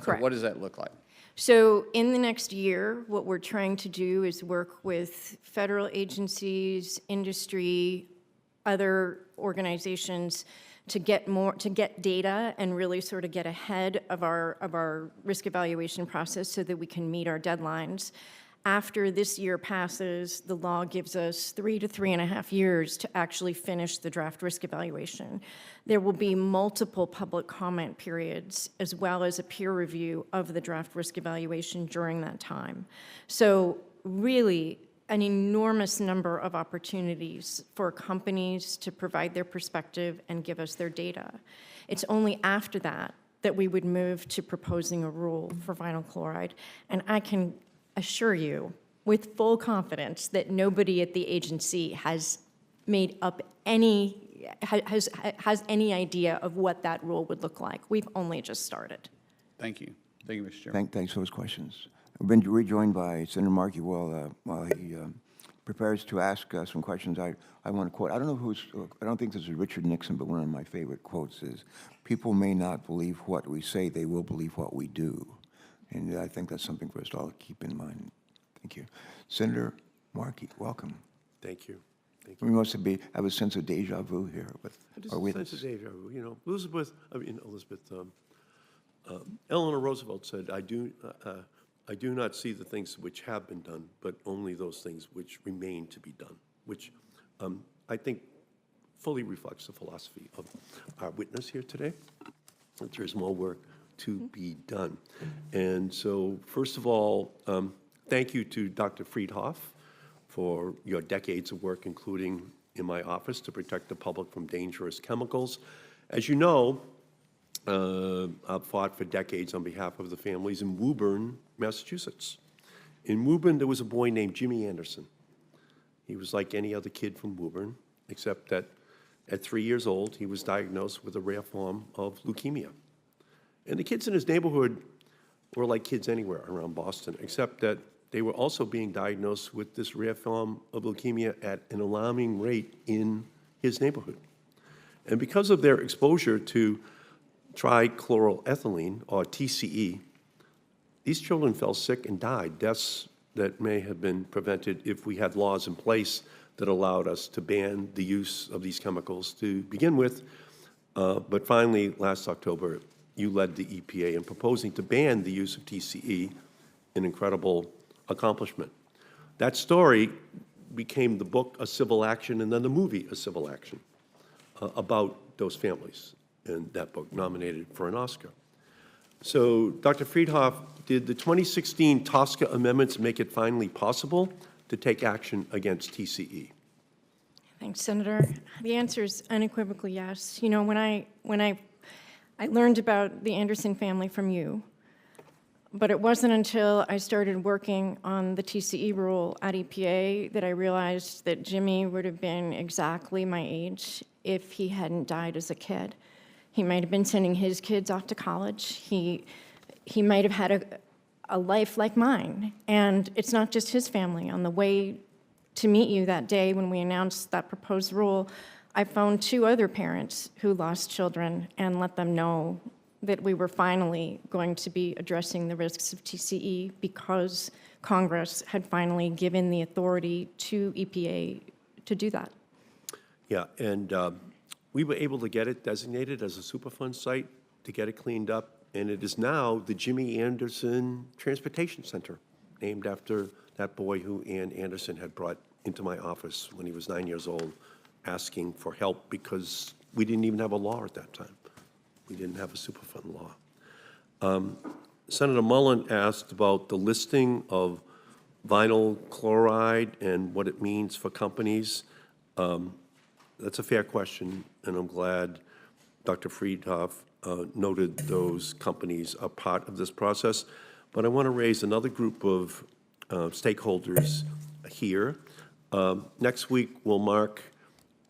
Correct. So what does that look like? So in the next year, what we're trying to do is work with federal agencies, industry, other organizations to get data and really sort of get ahead of our risk evaluation process so that we can meet our deadlines. After this year passes, the law gives us 3 to 3.5 years to actually finish the draft risk evaluation. There will be multiple public comment periods as well as a peer review of the draft risk evaluation during that time. So really, an enormous number of opportunities for companies to provide their perspective and give us their data. It's only after that that we would move to proposing a rule for vinyl chloride. And I can assure you with full confidence that nobody at the agency has made up has any idea of what that rule would look like. We've only just started. Thank you. Thank you, Mr. Chairman. Thanks for those questions. We've been rejoined by Senator Markey while he prepares to ask some questions. I want to quote, I don't think this is Richard Nixon, but one of my favorite quotes is, "People may not believe what we say, they will believe what we do." And I think that's something for us all to keep in mind. Thank you. Senator Markey, welcome. Thank you. Thank you. We must have a sense of deja vu here with Just our a sense witness. of deja vu. Eleanor Roosevelt said, I do not see the things which have been done, but only those things which remain to be done, which I think fully reflects the philosophy of our witness here today, that there is more work to be done. And so, first of all, thank you to Dr. Friedhoff for your decades of work, including in my office, to protect the public from dangerous chemicals. As you know, I've fought for decades on behalf of the families in Woburn, Massachusetts. In Woburn, there was a boy named Jimmy Anderson. He was like any other kid from Woburn, except that at 3 years old, he was diagnosed with a rare form of leukemia. And the kids in his neighborhood were like kids anywhere around Boston, except that they were also being diagnosed with this rare form of leukemia at an alarming rate in his neighborhood. And because of their exposure to trichloroethylene, or TCE, these children fell sick and died, deaths that may have been prevented if we had laws in place that allowed us to ban the use of these chemicals to begin with. But finally, last October, you led the EPA in proposing to ban the use of TCE, an incredible accomplishment. That story became the book, A Civil Action, and then the movie, A Civil Action, about those families, and that book nominated for an Oscar. So, Dr. Friedhoff, did the 2016 TSCA amendments make it finally possible to take action against TCE? Thanks, Senator. The answer is unequivocally yes. You know, when I I learned about the Anderson family from you, but it wasn't until I started working on the TCE rule at EPA that I realized that Jimmy would have been exactly my age if he hadn't died as a kid. He might have been sending his kids off to college. He might have had a life like mine. And it's not just his family. On the way to meet you that day when we announced that proposed rule, I phoned 2 other parents who lost children and let them know that we were finally going to be addressing the risks of TCE because Congress had finally given the authority to EPA to do that. Yeah, and we were able to get it designated as a Superfund site, to get it cleaned up, and it is now the Jimmy Anderson Transportation Center, named after that boy who Ann Anderson had brought into my office when he was 9 years old, asking for help because we didn't even have a law at that time. We didn't have a Superfund law. Senator Mullen asked about the listing of vinyl chloride and what it means for companies. That's a fair question, and I'm glad Dr. Friedhoff noted those companies are part of this process. But I want to raise another group of stakeholders here. Next week will mark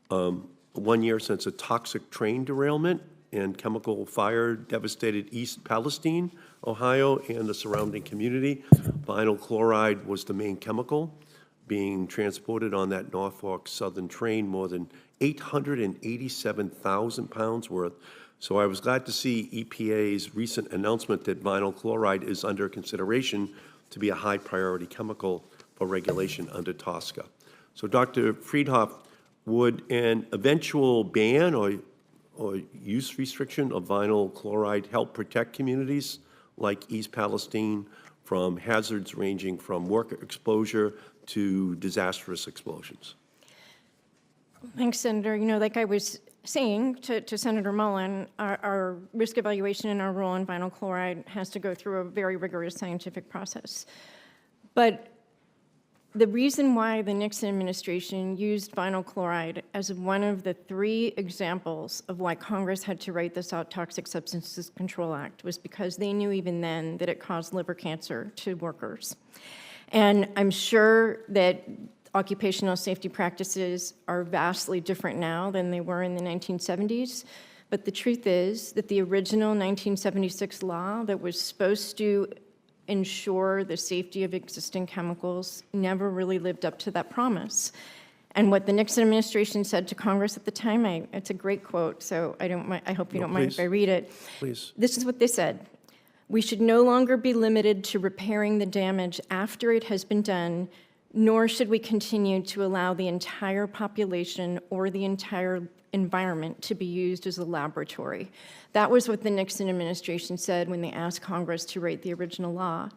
1 year since a toxic train derailment and chemical fire devastated East Palestine, Ohio, and the surrounding community. Vinyl chloride was the main chemical being transported on that Norfolk Southern train, more than 887,000 pounds worth. So I was glad to see EPA's recent announcement that vinyl chloride is under consideration to be a high priority chemical for regulation under TSCA. So Dr. Friedhoff, would an eventual ban or use restriction of vinyl chloride help protect communities like East Palestine from hazards ranging from work exposure to disastrous explosions? Thanks, Senator. You know, like I was saying to Senator Mullen, our risk evaluation and our rule on vinyl chloride has to go through a very rigorous scientific process. But the reason why the Nixon administration used vinyl chloride as one of the 3 examples of why Congress had to write this Toxic Substances Control Act was because they knew even then that it caused liver cancer to workers. And I'm sure that occupational safety practices are vastly different now than they were in the 1970s. But the truth is that the original 1976 law that was supposed to ensure the safety of existing chemicals never really lived up to that promise. And what the Nixon administration said to Congress at the time, it's a great quote, so I hope you don't mind if I read it. Please. This is what they said. "We should no longer be limited to repairing the damage after it has been done, nor should we continue to allow the entire population or the entire environment to be used as a laboratory." That was what the Nixon administration said when they asked Congress to write the original law.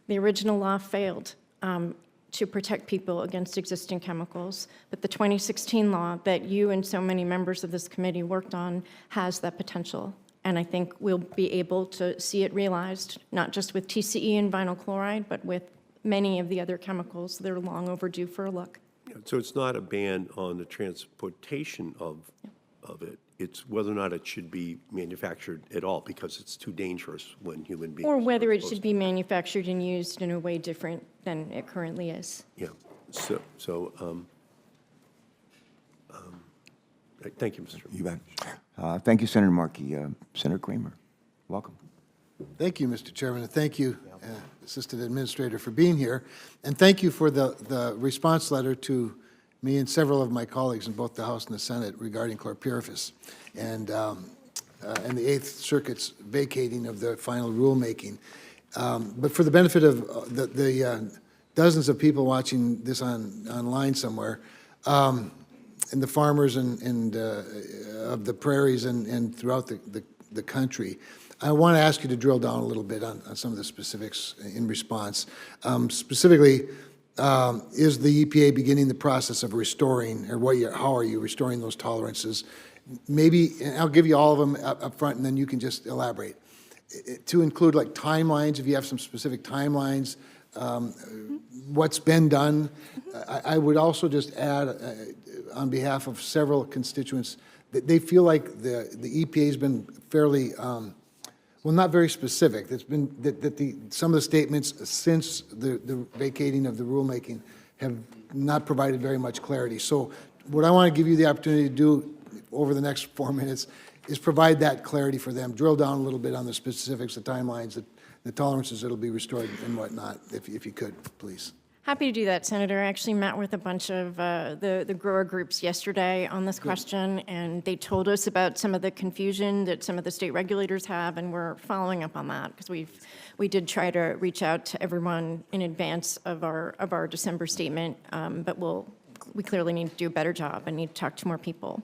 The original law failed to protect people against existing chemicals, but the 2016 law that you and so many members of this committee worked on has that potential. And I think we'll be able to see it realized, not just with TCE and vinyl chloride, but with many of the other chemicals that are long overdue for a look. So it's not a ban on the transportation of it. It's whether or not it should be manufactured at all, because it's too dangerous when human beings. Or whether are it exposed. should be manufactured and used in a way different than it currently is. Yeah, thank you, Mr. You bet. Thank you, Senator Markey. Senator Kramer, welcome. Thank you, Mr. Chairman, and thank you, Assistant Administrator, for being here. And thank you for the response letter to me and several of my colleagues in both the House and the Senate regarding Chlorpyrifos and the Eighth Circuit's vacating of the final rulemaking. But for the benefit of the dozens of people watching this online somewhere, and the farmers and of the prairies and throughout the country, I want to ask you to drill down a little bit on some of the specifics in response. Specifically, is the EPA beginning the process of restoring, or how are you restoring those tolerances? Maybe, and I'll give you all of them up front, and then you can just elaborate. To include like timelines, if you have some specific timelines what's been done. I would also just add, on behalf of several constituents, that they feel like the EPA's been fairly, well, not very specific. It's been that some of the statements since the vacating of the rulemaking have not provided very much clarity. So what I want to give you the opportunity to do over the next 4 minutes is provide that clarity for them, drill down a little bit on the specifics, the timelines, the tolerances that'll be restored and whatnot, if you could, please. Happy to do that, Senator. I actually met with a bunch of the grower groups yesterday on this question, and they told us about some of the confusion that some of the state regulators have, and we're following up on that because we did try to reach out to everyone in advance of our December statement, but we clearly need to do a better job and need to talk to more people.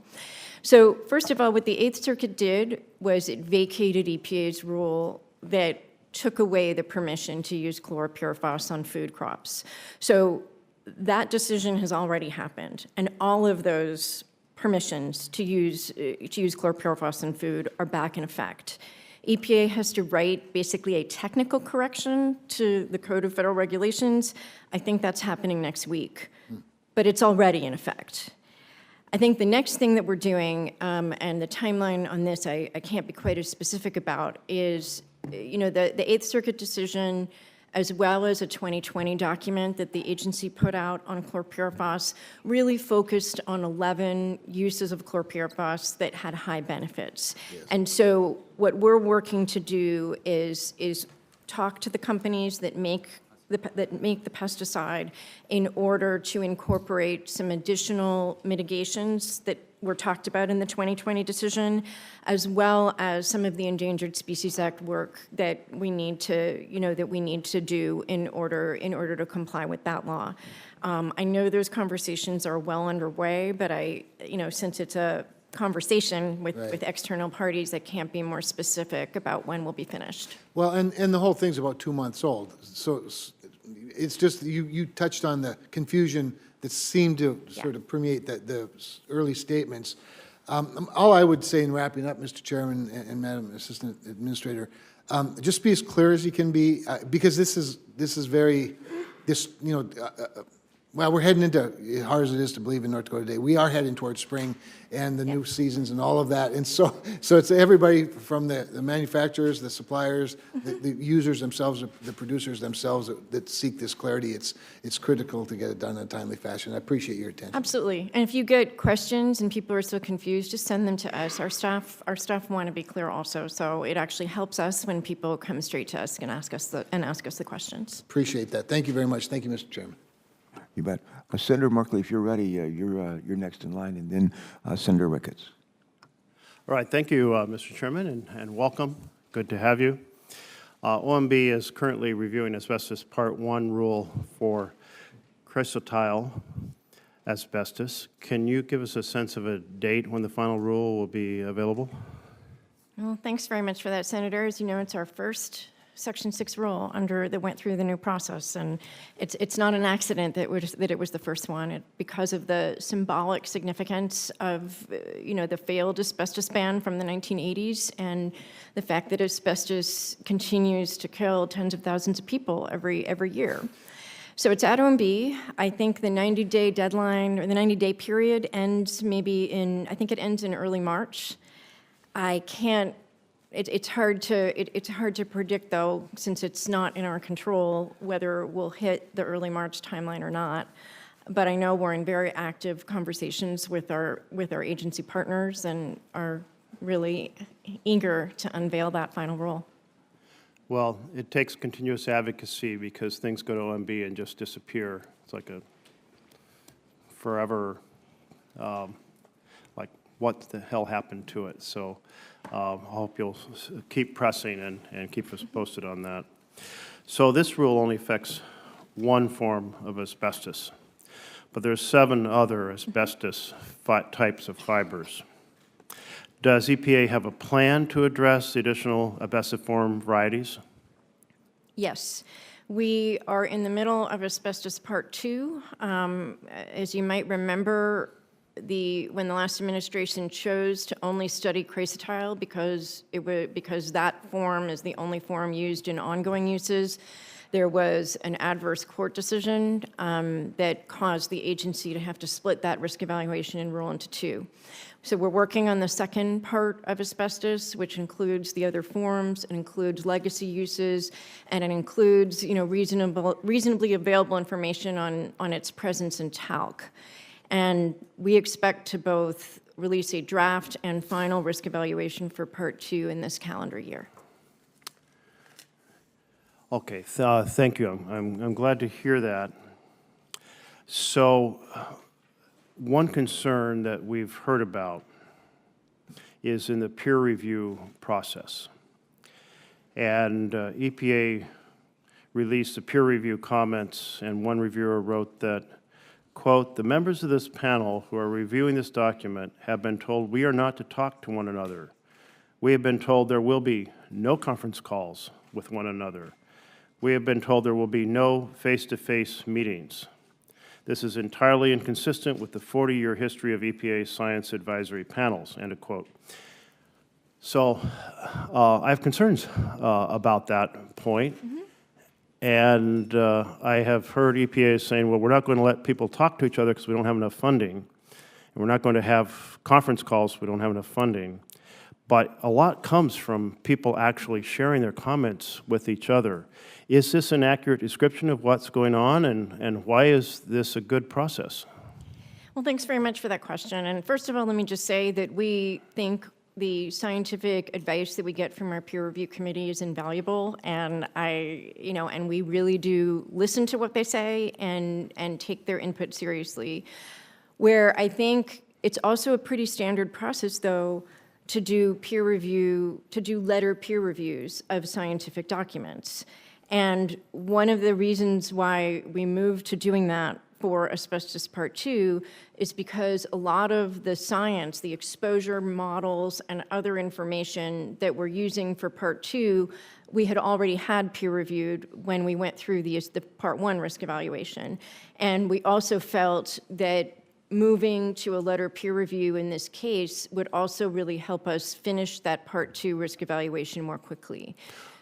So first of all, what the Eighth Circuit did was it vacated EPA's rule that took away the permission to use chlorpyrifos on food crops. So that decision has already happened, and all of those permissions to use chlorpyrifos in food are back in effect. EPA has to write basically a technical correction to the Code of Federal Regulations. I think that's happening next week, but it's already in effect. I think the next thing that we're doing, and the timeline on this I can't be quite as specific about, is the Eighth Circuit decision, as well as a 2020 document that the agency put out on chlorpyrifos, really focused on 11 uses of chlorpyrifos that had high benefits. Yes. And so what we're working to do is talk to the companies that make the pesticide in order to incorporate some additional mitigations that were talked about in the 2020 decision, as well as some of the Endangered Species Act work that we need to do in order to comply with that law. I know those conversations are well underway, but since it's a conversation with external parties, that can't be more specific about when we'll be finished. Well, and the whole thing's about 2 months old. So it's just, you touched on the confusion that seemed to sort of permeate the early statements. All I would say in wrapping up, Mr. Chairman and Madam Assistant Administrator, just be as clear as you can be, because this is very, well, we're heading into, as hard as it is to believe in North Dakota today, we are heading towards spring and the new seasons and all of that. And so it's everybody from the manufacturers, the suppliers, the users themselves, the producers themselves that seek this clarity. It's critical to get it done in a timely fashion. I appreciate your attention. Absolutely. And if you get questions and people are still confused, just send them to us. Our staff want to be clear also. So it actually helps us when people come straight to us and ask us the questions. Appreciate that. Thank you very much. Thank you, Mr. Chairman. You bet. Senator Markley, if you're ready, you're next in line, and then Senator Ricketts. All right, thank you, Mr. Chairman, and welcome. Good to have you. OMB is currently reviewing asbestos Part 1 rule for chrysotile asbestos. Can you give us a sense of a date when the final rule will be available? Well, thanks very much for that, Senator. As you know, it's our first Section 6 rule that went through the new process, and it's not an accident that it was the first one. Because of the symbolic significance of the failed asbestos ban from the 1980s, and the fact that asbestos continues to kill tens of thousands of people every year. So it's at OMB. I think the 90-day deadline, or the 90-day period, ends maybe I think it ends in early March. It's hard to predict, though, since it's not in our control, whether we'll hit the early March timeline or not. But I know we're in very active conversations with our agency partners and are really eager to unveil that final rule. Well, it takes continuous advocacy because things go to OMB and just disappear. It's like a forever, like what the hell happened to it? So I hope you'll keep pressing and keep us posted on that. So this rule only affects one form of asbestos, but there's 7 other asbestos types of fibers. Does EPA have a plan to address the additional asbestiform varieties? Yes. We are in the middle of Asbestos Part 2. As you might remember, when the last administration chose to only study chrysotile because that form is the only form used in ongoing uses, there was an adverse court decision that caused the agency to have to split that risk evaluation and rule into two. So we're working on the second part of asbestos, which includes the other forms, it includes legacy uses, and it includes, reasonably available information on its presence in talc. And we expect to both release a draft and final risk evaluation for Part 2 in this calendar year. Okay, thank you. I'm glad to hear that. So one concern that we've heard about is in the peer review process. And EPA released the peer review comments, and one reviewer wrote that, quote, "The members of this panel who are reviewing this document have been told we are not to talk to one another. We have been told there will be no conference calls with one another. We have been told there will be no face-to-face meetings. This is entirely inconsistent with the 40-year history of EPA science advisory panels," end of quote. So I have concerns about that point. And I have heard EPA saying, well, we're not going to let people talk to each other because we don't have enough funding. And we're not going to have conference calls if we don't have enough funding. But a lot comes from people actually sharing their comments with each other. Is this an accurate description of what's going on, and why is this a good process? Well, thanks very much for that question. And first of all, let me just say that we think the scientific advice that we get from our peer review committee is invaluable, and and we really do listen to what they say and take their input seriously. Where I think it's also a pretty standard process, though, to do letter peer reviews of scientific documents. And one of the reasons why we moved to doing that for Asbestos Part 2 is because a lot of the science, the exposure models, and other information that we're using for Part 2, we had already had peer-reviewed when we went through the Part 1 risk evaluation. And we also felt that moving to a letter peer review in this case would also really help us finish that Part 2 risk evaluation more quickly.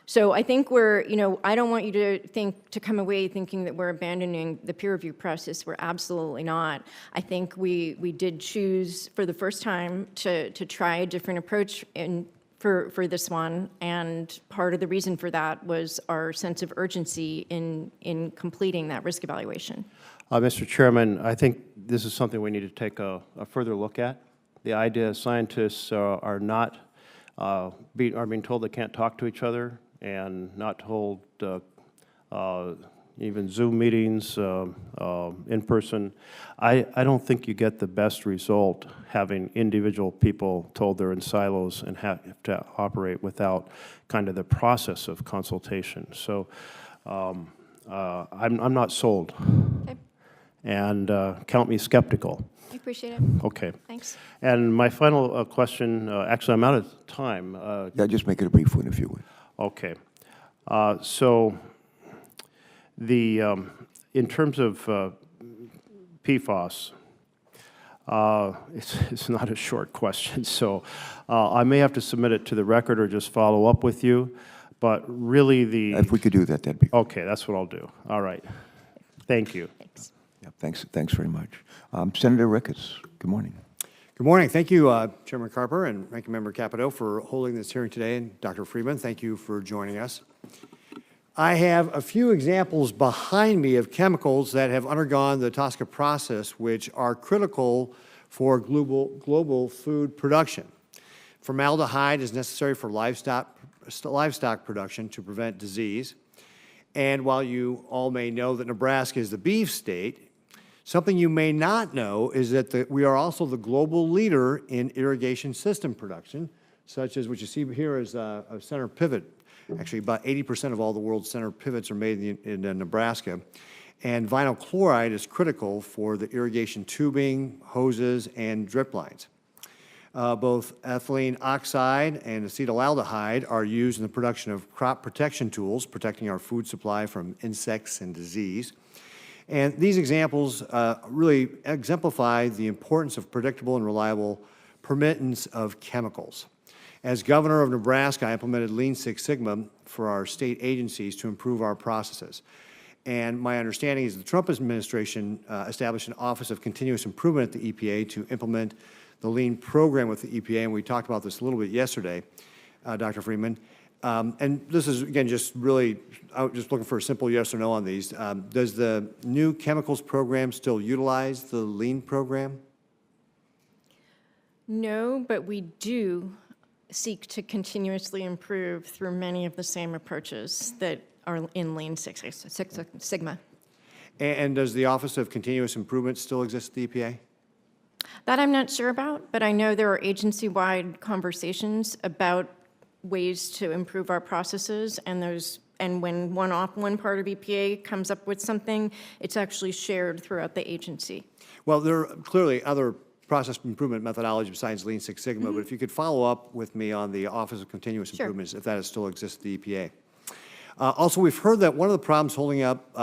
So I think I don't want you to come away thinking that we're abandoning the peer review process. We're absolutely not. I think we did choose for the first time to try a different approach for this one, and part of the reason for that was our sense of urgency in completing that risk evaluation. Mr. Chairman, I think this is something we need to take a further look at. The idea scientists are being told they can't talk to each other, and not told even Zoom meetings in person. I don't think you get the best result having individual people told they're in silos and have to operate without kind of the process of consultation. So I'm not sold. Okay. And count me skeptical. I appreciate it. Okay. Thanks. And my final question, actually I'm out of time. Yeah, just make it a brief one if you would. Okay. So in terms of PFAS, it's not a short question, so I may have to submit it to the record or just follow up with you, but really If we could do that, that'd be. Okay, that's what I'll do. All right. Thank you. Thanks. Yeah, thanks very much. Senator Ricketts, good morning. Good morning. Thank you, Chairman Carper and Ranking Member Capito, for holding this hearing today, and Dr. Friedman, thank you for joining us. I have a few examples behind me of chemicals that have undergone the TSCA process, which are critical for global food production. Formaldehyde is necessary for livestock production to prevent disease. And while you all may know that Nebraska is the beef state, something you may not know is that we are also the global leader in irrigation system production, such as what you see here is a center pivot. Actually, about 80% of all the world's center pivots are made in Nebraska. And vinyl chloride is critical for the irrigation tubing, hoses, and drip lines. Both ethylene oxide and acetaldehyde are used in the production of crop protection tools, protecting our food supply from insects and disease. And these examples really exemplify the importance of predictable and reliable permittance of chemicals. As governor of Nebraska, I implemented Lean Six Sigma for our state agencies to improve our processes. And my understanding is the Trump administration established an Office of Continuous Improvement at the EPA to implement the Lean program with the EPA, and we talked about this a little bit yesterday, Dr. Freeman. And this is, again, just really, I was just looking for a simple yes or no on these. Does the new chemicals program still utilize the Lean program? No, but we do seek to continuously improve through many of the same approaches that are in Lean Six Sigma. And does the Office of Continuous Improvement still exist at the EPA? That I'm not sure about, but I know there are agency-wide conversations about ways to improve our processes, and when one part of EPA comes up with something, it's actually shared throughout the agency. Well, there are clearly other process improvement methodology besides Lean Six Sigma, but if you could follow up with me on the Office of Continuous Sure. Improvements, if that still exists at the EPA. Also, we've heard that one of the problems holding up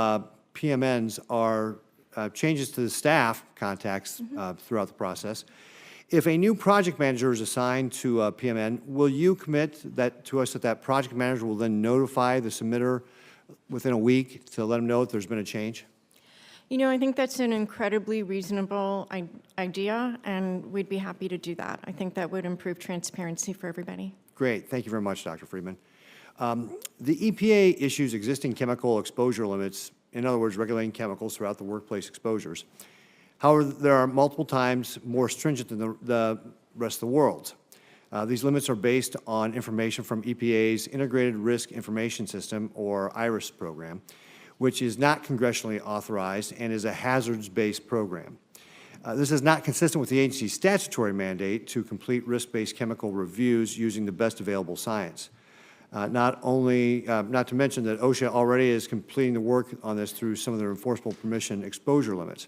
PMNs are changes to the staff contacts throughout the process. If a new project manager is assigned to a PMN, will you commit that to us that project manager will then notify the submitter within a week to let them know that there's been a change? You know, I think that's an incredibly reasonable idea, and we'd be happy to do that. I think that would improve transparency for everybody. Great. Thank you very much, Dr. Freeman. The EPA issues existing chemical exposure limits, in other words, regulating chemicals throughout the workplace exposures. However, there are multiple times more stringent than the rest of the world. These limits are based on information from EPA's Integrated Risk Information System, or IRIS program, which is not congressionally authorized and is a hazards-based program. This is not consistent with the agency's statutory mandate to complete risk-based chemical reviews using the best available science. Not to mention that OSHA already is completing the work on this through some of their enforceable permission exposure limits.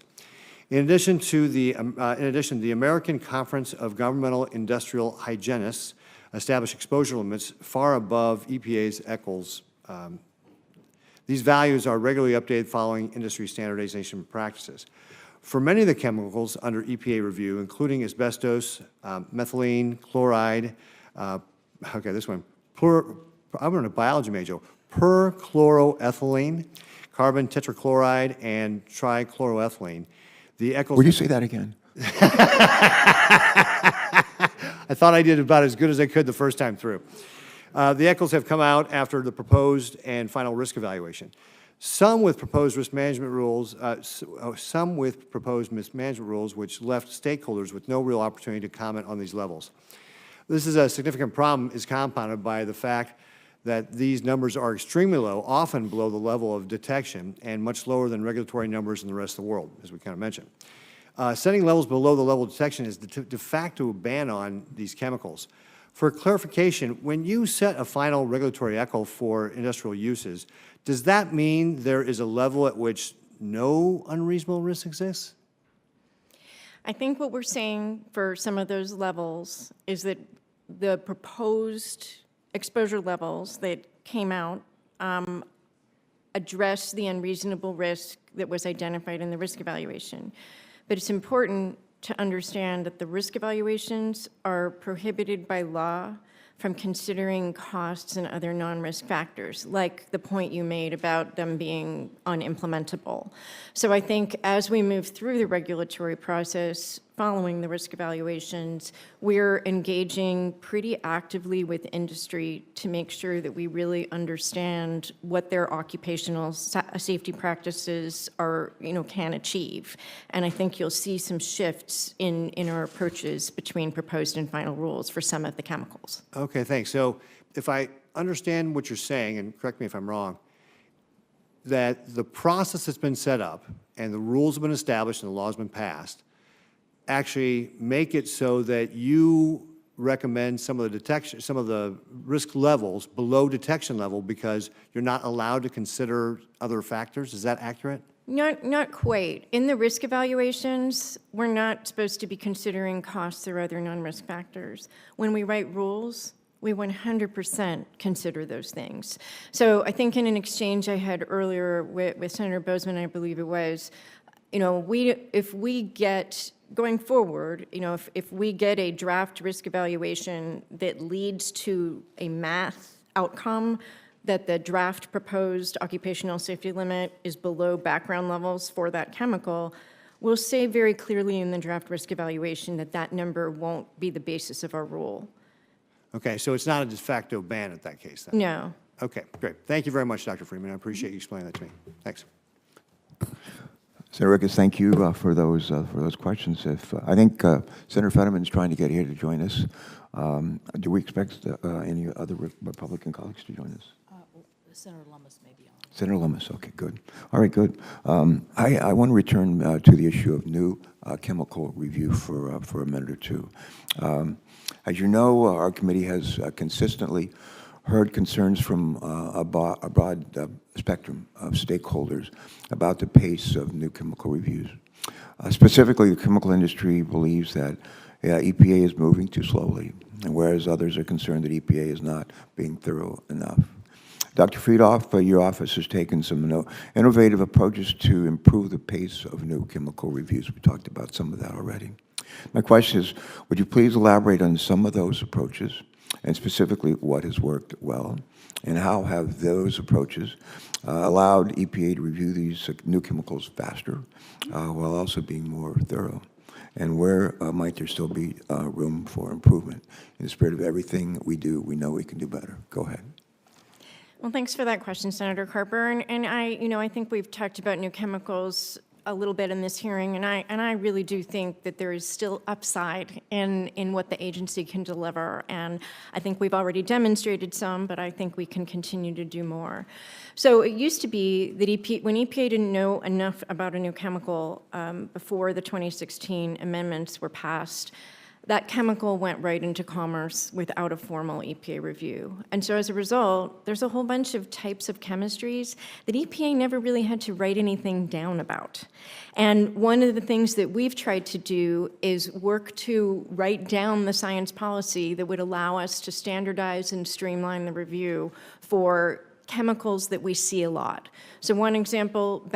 In addition, the American Conference of Governmental Industrial Hygienists established exposure limits far above EPA's ECHLs. These values are regularly updated following industry standardization practices. For many of the chemicals under EPA review, including asbestos, methylene, chloride, this one, I'm in a biology major, perchloroethylene, carbon tetrachloride, and trichloroethylene. The ECHLs. Would you say that again? I thought I did about as good as I could the first time through. The ECHLs have come out after the proposed and final risk evaluation. Some with proposed risk management rules, which left stakeholders with no real opportunity to comment on these levels. This is a significant problem, is compounded by the fact that these numbers are extremely low, often below the level of detection, and much lower than regulatory numbers in the rest of the world, as we kind of mentioned. Setting levels below the level of detection is de facto a ban on these chemicals. For clarification, when you set a final regulatory ECHL for industrial uses, does that mean there is a level at which no unreasonable risk exists? I think what we're saying for some of those levels is that the proposed exposure levels that came out address the unreasonable risk that was identified in the risk evaluation. But it's important to understand that the risk evaluations are prohibited by law from considering costs and other non-risk factors, like the point you made about them being unimplementable. So I think as we move through the regulatory process following the risk evaluations, we're engaging pretty actively with industry to make sure that we really understand what their occupational safety practices can achieve. And I think you'll see some shifts in our approaches between proposed and final rules for some of the chemicals. Okay, thanks. So if I understand what you're saying, and correct me if I'm wrong, that the process that's been set up and the rules have been established and the law has been passed actually make it so that you recommend some of the risk levels below detection level because you're not allowed to consider other factors. Is that accurate? Not quite. In the risk evaluations, we're not supposed to be considering costs or other non-risk factors. When we write rules, we 100% consider those things. So I think in an exchange I had earlier with Senator Bozeman, I believe it was, you know, if we get, going forward, you know, if we get a draft risk evaluation that leads to a math outcome that the draft proposed occupational safety limit is below background levels for that chemical, we'll say very clearly in the draft risk evaluation that that number won't be the basis of our rule. Okay, so it's not a de facto ban in that case, then? No. Okay, great. Thank you very much, Dr. Freeman. I appreciate you explaining that to me. Thanks. Senator Ricketts, thank you for those questions. If I think Senator Fetterman's trying to get here to join us. Do we expect any other Republican colleagues to join us? Senator Lummis may be on. Senator Lummis, okay, good. All right, good. I want to return to the issue of new chemical review for a minute or two. As you know, our committee has consistently heard concerns from a broad spectrum of stakeholders about the pace of new chemical reviews. Specifically, the chemical industry believes that EPA is moving too slowly, and whereas others are concerned that EPA is not being thorough enough. Dr. Friedoff, your office has taken some innovative approaches to improve the pace of new chemical reviews. We talked about some of that already. My question is, would you please elaborate on some of those approaches, and specifically what has worked well, and how have those approaches allowed EPA to review these new chemicals faster while also being more thorough? And where might there still be room for improvement? In the spirit of everything we do, we know we can do better. Go ahead. Well, thanks for that question, Senator Carper. And I think we've talked about new chemicals a little bit in this hearing, and I really do think that there is still upside in what the agency can deliver. And I think we've already demonstrated some, but I think we can continue to do more. So it used to be that when EPA didn't know enough about a new chemical before the 2016 amendments were passed, that chemical went right into commerce without a formal EPA review. And so as a result, there's a whole bunch of types of chemistries that EPA never really had to write anything down about. And one of the things that we've tried to do is work to write down the science policy that would allow us to standardize and streamline the review for chemicals that we see a lot. So one example,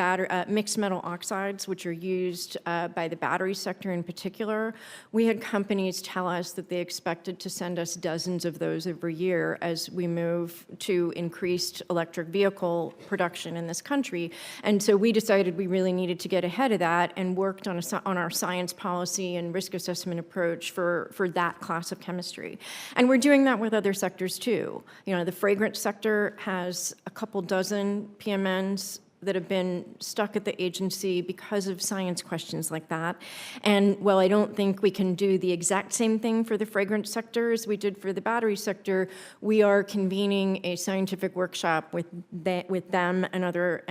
mixed metal oxides, which are used by the battery sector in particular. We had companies tell us that they expected to send us dozens of those every year as we move to increased electric vehicle production in this country. And so we decided we really needed to get ahead of that and worked on our science policy and risk assessment approach for that class of chemistry. And we're doing that with other sectors too. You know, the fragrance sector has a couple dozen PMNs that have been stuck at the agency because of science questions like that. And while I don't think we can do the exact same thing for the fragrance sector as we did for the battery sector, we are convening a scientific workshop with them and other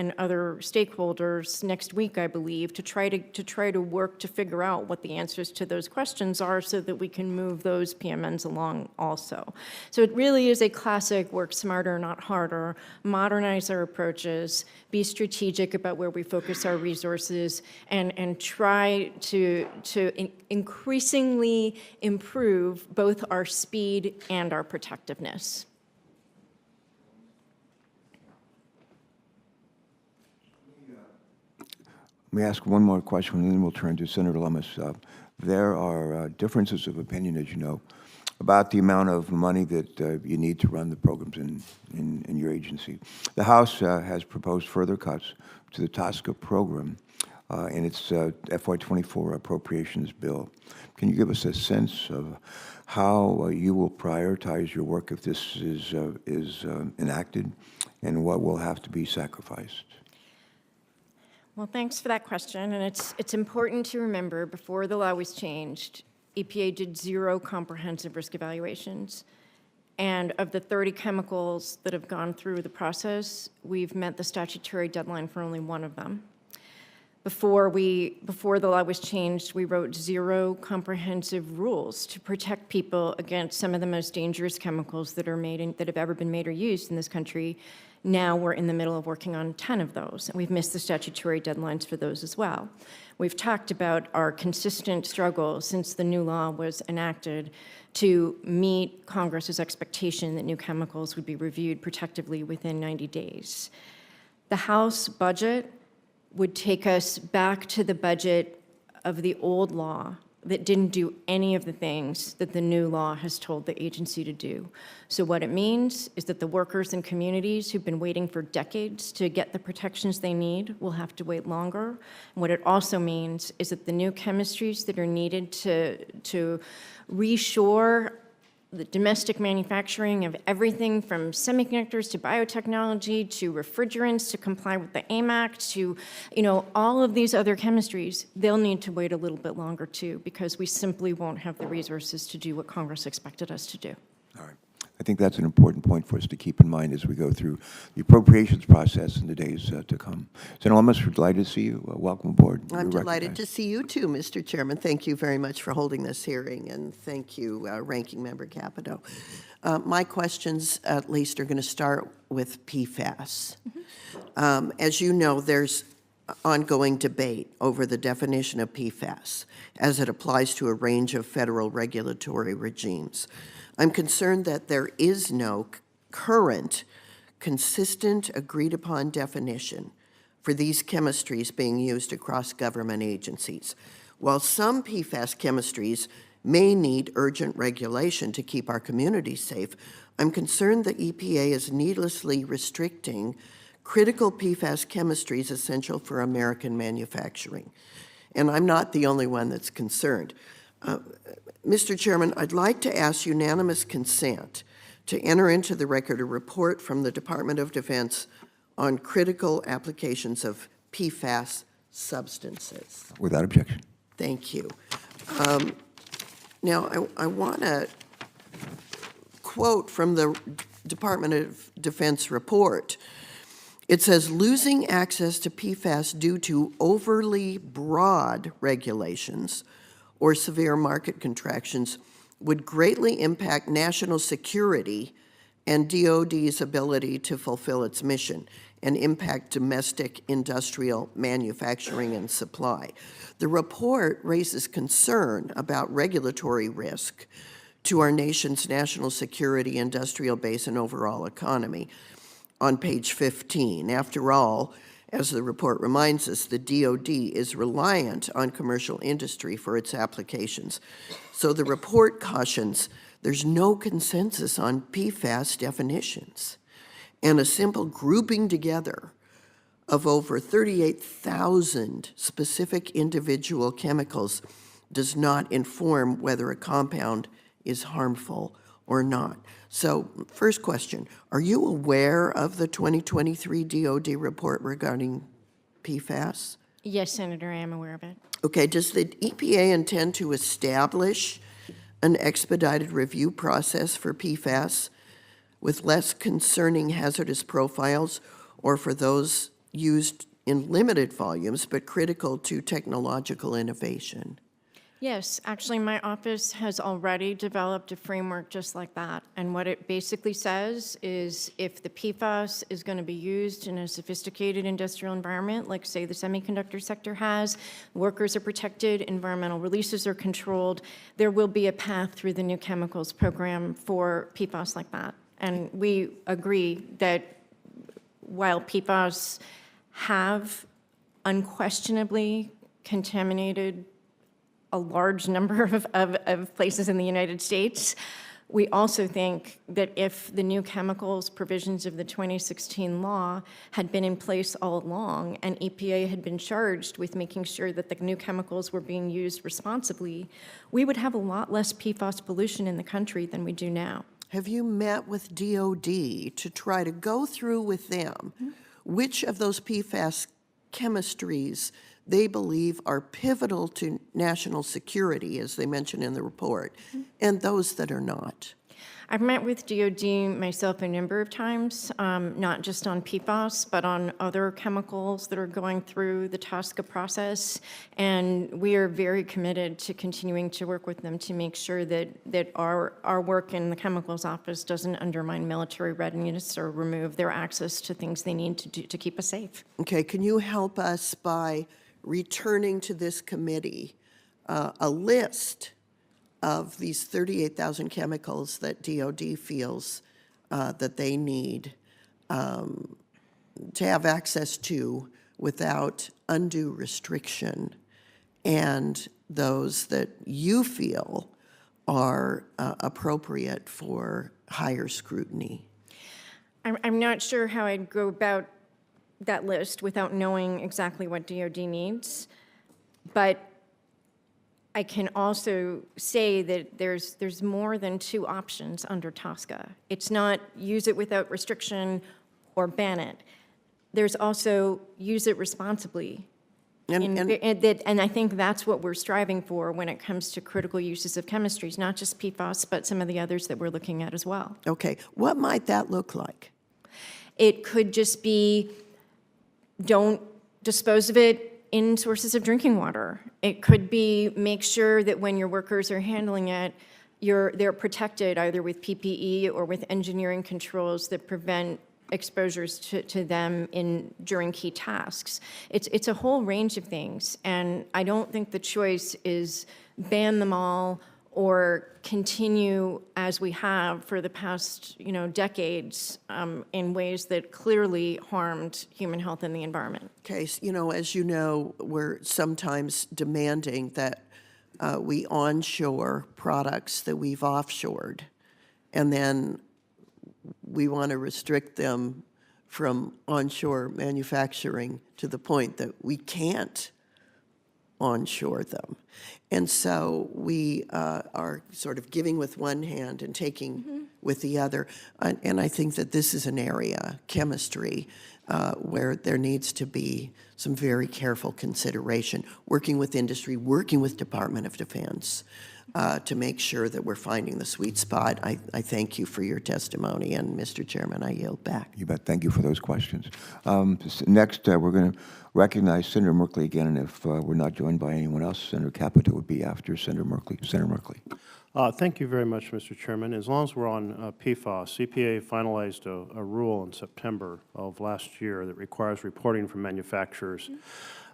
stakeholders next week, I believe, to try to work to figure out what the answers to those questions are so that we can move those PMNs along also. So it really is a classic work smarter, not harder, modernize our approaches, be strategic about where we focus our resources, and try to increasingly improve both our speed and our protectiveness. Let me ask one more question, and then we'll turn to Senator Lummis. There are differences of opinion, as you know, about the amount of money that you need to run the programs in your agency. The House has proposed further cuts to the TSCA program in its FY24 appropriations bill. Can you give us a sense of how you will prioritize your work if this is enacted, and what will have to be sacrificed? Well, thanks for that question, and it's important to remember before the law was changed, EPA did 0 comprehensive risk evaluations. And of the 30 chemicals that have gone through the process, we've met the statutory deadline for only 1 of them. Before the law was changed, we wrote 0 comprehensive rules to protect people against some of the most dangerous chemicals that have ever been made or used in this country. Now we're in the middle of working on 10 of those, and we've missed the statutory deadlines for those as well. We've talked about our consistent struggle since the new law was enacted to meet Congress's expectation that new chemicals would be reviewed protectively within 90 days. The House budget would take us back to the budget of the old law that didn't do any of the things that the new law has told the agency to do. So what it means is that the workers and communities who've been waiting for decades to get the protections they need will have to wait longer. And what it also means is that the new chemistries that are needed to reshore the domestic manufacturing of everything from semiconductors to biotechnology to refrigerants to comply with the AIM Act to, all of these other chemistries, they'll need to wait a little bit longer too, because we simply won't have the resources to do what Congress expected us to do. All right. I think that's an important point for us to keep in mind as we go through the appropriations process in the days to come. Senator Lummis, we're delighted to see you. Welcome aboard. I'm You're delighted recognized. to see you too, Mr. Chairman. Thank you very much for holding this hearing, and thank you, Ranking Member Capito. My questions, at least, are going to start with PFAS. As you know, there's ongoing debate over the definition of PFAS as it applies to a range of federal regulatory regimes. I'm concerned that there is no current, consistent, agreed-upon definition for these chemistries being used across government agencies. While some PFAS chemistries may need urgent regulation to keep our communities safe, I'm concerned the EPA is needlessly restricting critical PFAS chemistries essential for American manufacturing. And I'm not the only one that's concerned. Mr. Chairman, I'd like to ask unanimous consent to enter into the record a report from the Department of Defense on critical applications of PFAS substances. Without objection. Thank you. Now, I want to quote from the Department of Defense report. It says, losing access to PFAS due to overly broad regulations or severe market contractions would greatly impact national security and DoD's ability to fulfill its mission and impact domestic industrial manufacturing and supply. The report raises concern about regulatory risk to our nation's national security, industrial base, and overall economy. On page 15, after all, as the report reminds us, the DoD is reliant on commercial industry for its applications. So the report cautions there's no consensus on PFAS definitions, and a simple grouping together of over 38,000 specific individual chemicals does not inform whether a compound is harmful or not. So, first question, are you aware of the 2023 DoD report regarding PFAS? Yes, Senator, I am aware of it. Okay, does the EPA intend to establish an expedited review process for PFAS with less concerning hazardous profiles, or for those used in limited volumes but critical to technological innovation? Yes, actually, my office has already developed a framework just like that. And what it basically says is if the PFAS is going to be used in a sophisticated industrial environment, like, say, the semiconductor sector has, workers are protected, environmental releases are controlled, there will be a path through the new chemicals program for PFAS like that. And we agree that while PFAS have unquestionably contaminated a large number of places in the United States, we also think that if the new chemicals provisions of the 2016 law had been in place all along and EPA had been charged with making sure that the new chemicals were being used responsibly, we would have a lot less PFAS pollution in the country than we do now. Have you met with DoD to try to go through with them which of those PFAS chemistries they believe are pivotal to national security, as they mention in the report, and those that are not? I've met with DoD myself a number of times, not just on PFAS, but on other chemicals that are going through the TSCA process, and we are very committed to continuing to work with them to make sure that our work in the chemicals office doesn't undermine military readiness or remove their access to things they need to do to keep us safe. Okay, can you help us by returning to this committee a list of these 38,000 chemicals that DoD feels that they need to have access to without undue restriction, and those that you feel are appropriate for higher scrutiny? I'm not sure how I'd go about that list without knowing exactly what DoD needs, but I can also say that there's more than two options under TSCA. It's not use it without restriction or ban it. There's also use it responsibly. And I think that's what we're striving for when it comes to critical uses of chemistries, not just PFAS, but some of the others that we're looking at as well. Okay, what might that look like? It could just be, don't dispose of it in sources of drinking water. It could be, make sure that when your workers are handling it, they're protected either with PPE or with engineering controls that prevent exposures to them during key tasks. It's a whole range of things, and I don't think the choice is ban them all or continue as we have for the past, decades in ways that clearly harmed human health and the environment. Okay, as you know, we're sometimes demanding that we onshore products that we've offshored, and then we want to restrict them from onshore manufacturing to the point that we can't onshore them. And so we are sort of giving with one hand and taking with the other. And I think that this is an area, chemistry, where there needs to be some very careful consideration, working with industry, working with Department of Defense, to make sure that we're finding the sweet spot. I thank you for your testimony, and Mr. Chairman, I yield back. You bet. Thank you for those questions. Next, we're going to recognize Senator Merkley again, and if we're not joined by anyone else, Senator Capito would be after Senator Merkley. Senator Merkley. Thank you very much, Mr. Chairman. As long as we're on PFAS, EPA finalized a rule in September of last year that requires reporting from manufacturers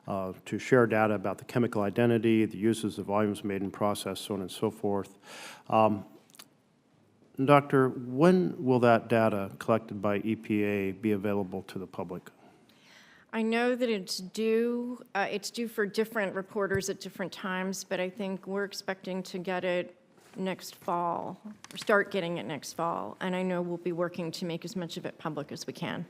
to share data about the chemical identity, the uses, the volumes made and processed, so on and so forth. Doctor, when will that data collected by EPA be available to the public? I know that it's due for different reporters at different times, but I think we're expecting to get it next fall, or start getting it next fall, and I know we'll be working to make as much of it public as we can.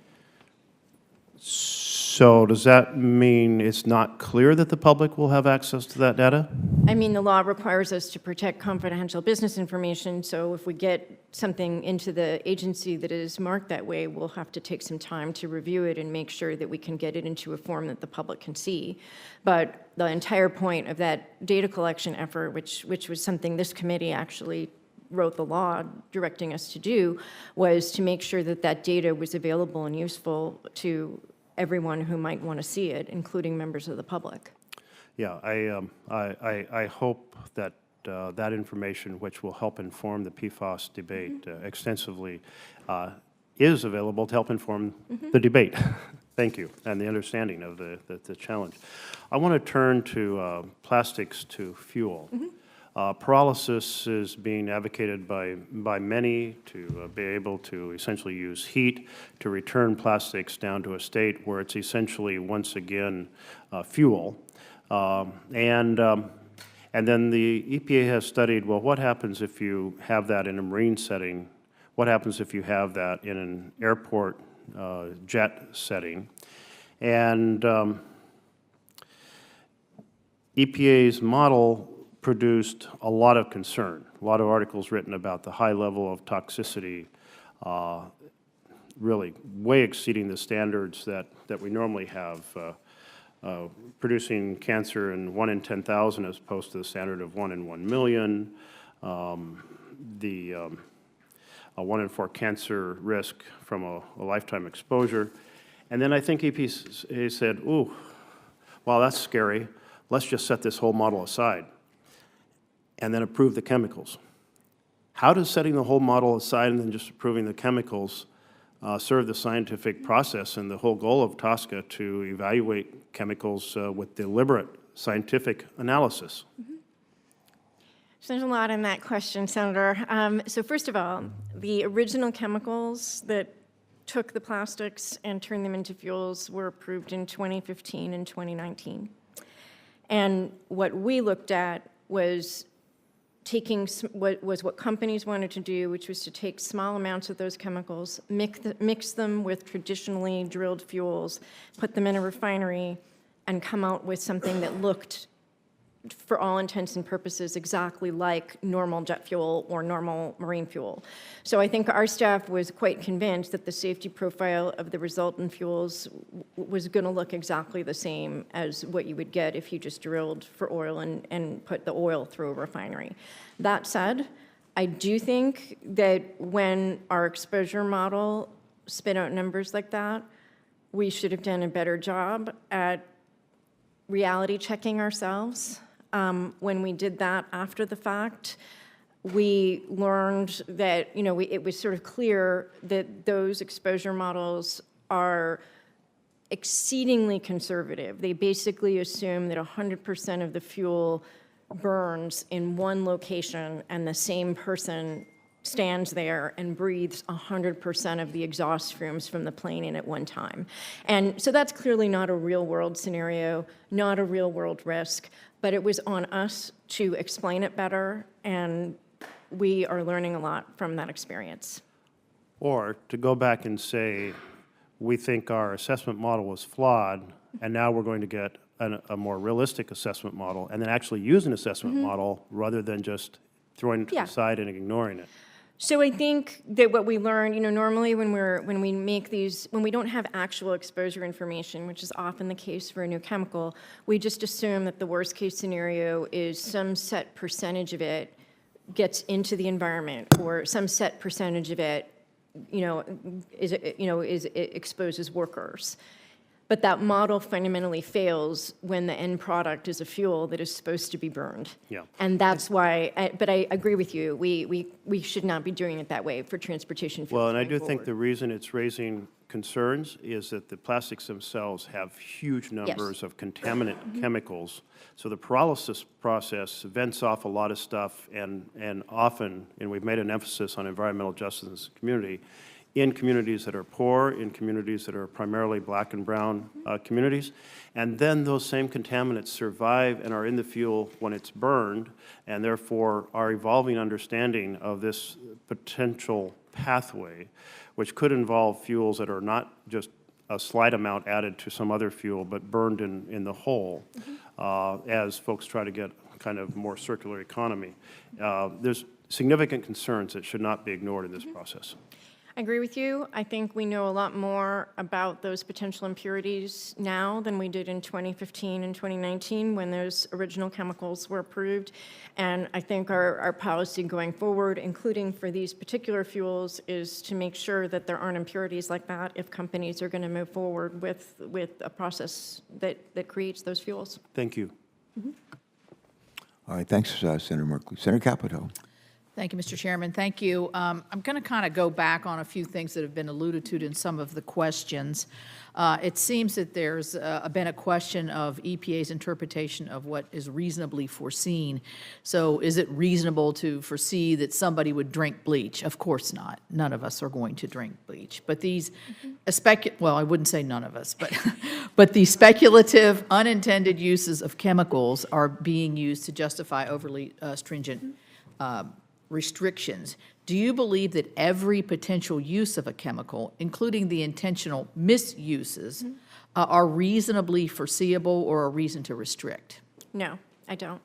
So does that mean it's not clear that the public will have access to that data? I mean, the law requires us to protect confidential business information, so if we get something into the agency that is marked that way, we'll have to take some time to review it and make sure that we can get it into a form that the public can see. But the entire point of that data collection effort, which was something this committee actually wrote the law directing us to do, was to make sure that that data was available and useful to everyone who might want to see it, including members of the public. Yeah, I hope that that information, which will help inform the PFAS debate extensively, is available to help inform the debate. Thank you, and the understanding of the challenge. I want to turn to plastics to fuel. Pyrolysis is being advocated by many to be able to essentially use heat to return plastics down to a state where it's essentially once again fuel. And then the EPA has studied, well, what happens if you have that in a marine setting? What happens if you have that in an airport jet setting? And EPA's model produced a lot of concern, a lot of articles written about the high level of toxicity, really way exceeding the standards that we normally have, producing cancer in 1 in 10,000 as opposed to the standard of 1 in 1 million, the 1 in 4 cancer risk from a lifetime exposure. And then I think EPA said, ooh, wow, that's scary. Let's just set this whole model aside and then approve the chemicals. How does setting the whole model aside and then just approving the chemicals serve the scientific process and the whole goal of TSCA to evaluate chemicals with deliberate scientific analysis? So there's a lot in that question, Senator. So first of all, the original chemicals that took the plastics and turned them into fuels were approved in 2015 and 2019. And what we looked at was taking what companies wanted to do, which was to take small amounts of those chemicals, mix them with traditionally drilled fuels, put them in a refinery, and come out with something that looked, for all intents and purposes, exactly like normal jet fuel or normal marine fuel. So I think our staff was quite convinced that the safety profile of the resultant fuels was going to look exactly the same as what you would get if you just drilled for oil and put the oil through a refinery. That said, I do think that when our exposure model spit out numbers like that, we should have done a better job at reality checking ourselves. When we did that after the fact, we learned that, it was sort of clear that those exposure models are exceedingly conservative. They basically assume that 100% of the fuel burns in one location and the same person stands there and breathes 100% of the exhaust fumes from the plane in at one time. And so that's clearly not a real-world scenario, not a real-world risk, but it was on us to explain it better, and we are learning a lot from that experience. Or to go back and say, we think our assessment model was flawed, and now we're going to get a more realistic assessment model, and then actually use an assessment model rather than just throwing it to the side and ignoring it. So I think that what we learned, normally when we don't have actual exposure information, which is often the case for a new chemical, we just assume that the worst case scenario is some set percentage of it gets into the environment, or some set percentage of it, exposes workers. But that model fundamentally fails when the end product is a fuel that is supposed to be burned. Yeah. And that's why, but I agree with you, we should not be doing it that way for transportation fuels. Well, and I going do think forward. the reason it's raising concerns is that the plastics themselves have huge numbers of contaminant chemicals. So the pyrolysis process vents off a lot of stuff, and often, and we've made an emphasis on environmental justice in this community, in communities that are poor, in communities that are primarily black and brown communities. And then those same contaminants survive and are in the fuel when it's burned, and therefore our evolving understanding of this potential pathway, which could involve fuels that are not just a slight amount added to some other fuel, but burned in the whole, as folks try to get kind of more circular economy. There's significant concerns that should not be ignored in this process. I agree with you. I think we know a lot more about those potential impurities now than we did in 2015 and 2019 when those original chemicals were approved. And I think our policy going forward, including for these particular fuels, is to make sure that there aren't impurities like that if companies are going to move forward with a process that creates those fuels. Thank you. All right, thanks, Senator Merkley. Senator Capito. Thank you, Mr. Chairman. Thank you. I'm going to kind of go back on a few things that have been alluded to in some of the questions. It seems that there's been a question of EPA's interpretation of what is reasonably foreseen. So is it reasonable to foresee that somebody would drink bleach? Of course not. None of us are going to drink bleach. But these, well, I wouldn't say none of us, but these speculative, unintended uses of chemicals are being used to justify overly stringent restrictions. Do you believe that every potential use of a chemical, including the intentional misuses, are reasonably foreseeable or a reason to restrict? No, I don't.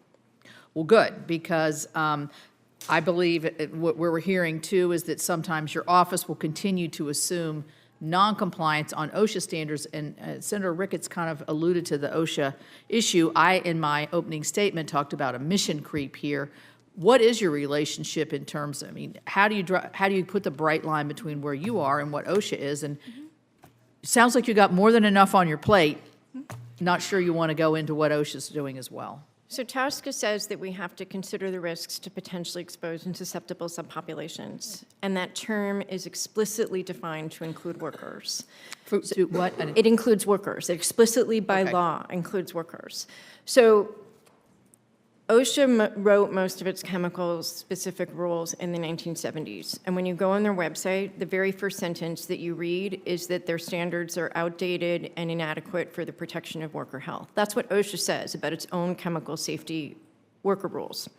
Well, good, because I believe what we're hearing too is that sometimes your office will continue to assume noncompliance on OSHA standards, and Senator Ricketts kind of alluded to the OSHA issue. I, in my opening statement, talked about emission creep here. What is your relationship in terms, I mean, how do you put the bright line between where you are and what OSHA is? And it sounds like you got more than enough on your plate. Not sure you want to go into what OSHA's doing as well. So TSCA says that we have to consider the risks to potentially exposed and susceptible subpopulations, and that term is explicitly defined to include workers. To what? It includes workers. It explicitly by Okay. law includes workers. So OSHA wrote most of its chemical-specific rules in the 1970s. And when you go on their website, the very first sentence that you read is that their standards are outdated and inadequate for the protection of worker health. That's what OSHA says about its own chemical safety worker rules.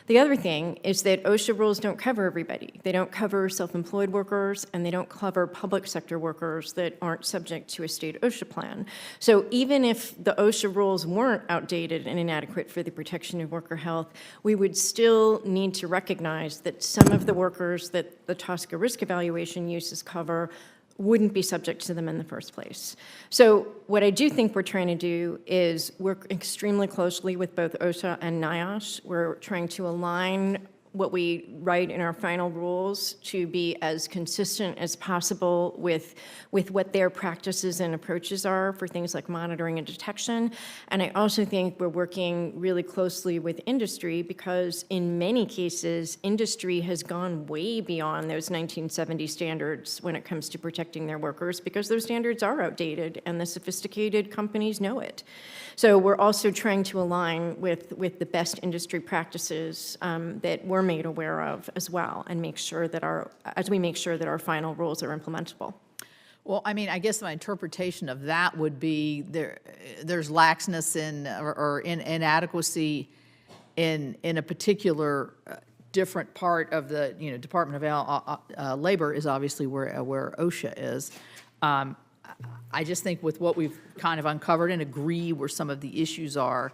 The other thing is that OSHA rules don't cover everybody. They don't cover self-employed workers, and they don't cover public sector workers that aren't subject to a state OSHA plan. So even if the OSHA rules weren't outdated and inadequate for the protection of worker health, we would still need to recognize that some of the workers that the TSCA risk evaluation uses cover wouldn't be subject to them in the first place. So what I do think we're trying to do is work extremely closely with both OSHA and NIOSH. We're trying to align what we write in our final rules to be as consistent as possible with what their practices and approaches are for things like monitoring and detection. And I also think we're working really closely with industry because in many cases, industry has gone way beyond those 1970 standards when it comes to protecting their workers because those standards are outdated and the sophisticated companies know it. So we're also trying to align with the best industry practices that we're made aware of as well, and make sure that our final rules are implementable. Well, I mean, I guess my interpretation of that would be there's laxness or inadequacy in a particular different part of the Department of Labor is obviously where OSHA is. I just think with what we've kind of uncovered and agree where some of the issues are,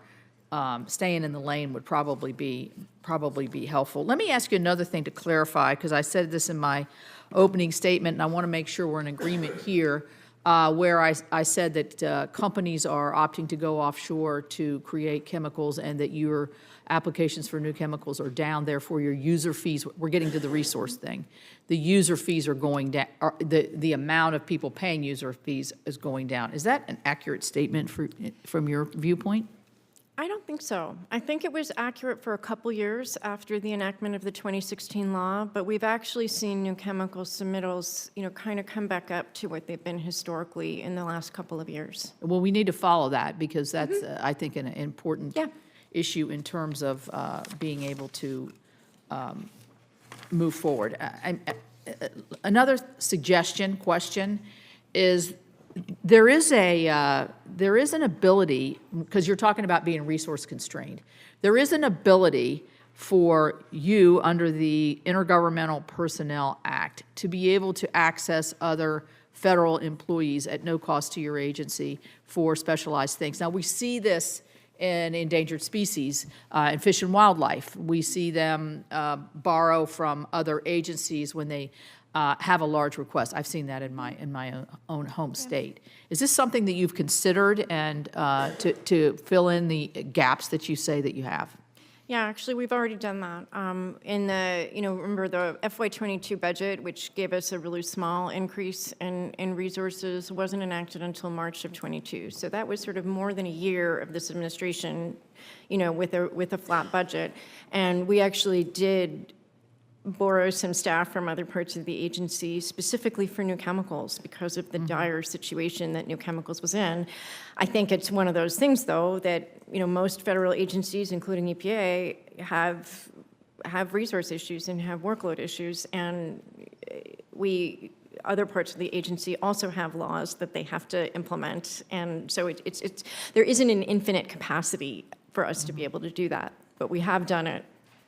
staying in the lane would probably be helpful. Let me ask you another thing to clarify, because I said this in my opening statement, and I want to make sure we're in agreement here, where I said that companies are opting to go offshore to create chemicals and that your applications for new chemicals are down, therefore your user fees, we're getting to the resource thing, the user fees are going down, the amount of people paying user fees is going down. Is that an accurate statement from your viewpoint? I don't think so. I think it was accurate for a couple years after the enactment of the 2016 law, but we've actually seen new chemical submittals, kind of come back up to what they've been historically in the last couple of years. Well, we need to follow that because that's, I think, an important issue in terms of being able to move forward. Another question is there is an ability, because you're talking about being resource constrained, there is an ability for you under the Intergovernmental Personnel Act to be able to access other federal employees at no cost to your agency for specialized things. Now, we see this in endangered species and fish and wildlife. We see them borrow from other agencies when they have a large request. I've seen that in my own home state. Is this something that you've considered and to fill in the gaps that you say that you have? Yeah, actually, we've already done that. In the, remember the FY22 budget, which gave us a really small increase in resources, wasn't enacted until March of 22. So that was sort of more than a year of this administration, with a flat budget. And we actually did borrow some staff from other parts of the agency specifically for new chemicals because of the dire situation that new chemicals was in. I think it's one of those things, though, that most federal agencies, including EPA, have resource issues and have workload issues, and other parts of the agency also have laws that they have to implement, and so there isn't an infinite capacity for us to be able to do that, but we have done it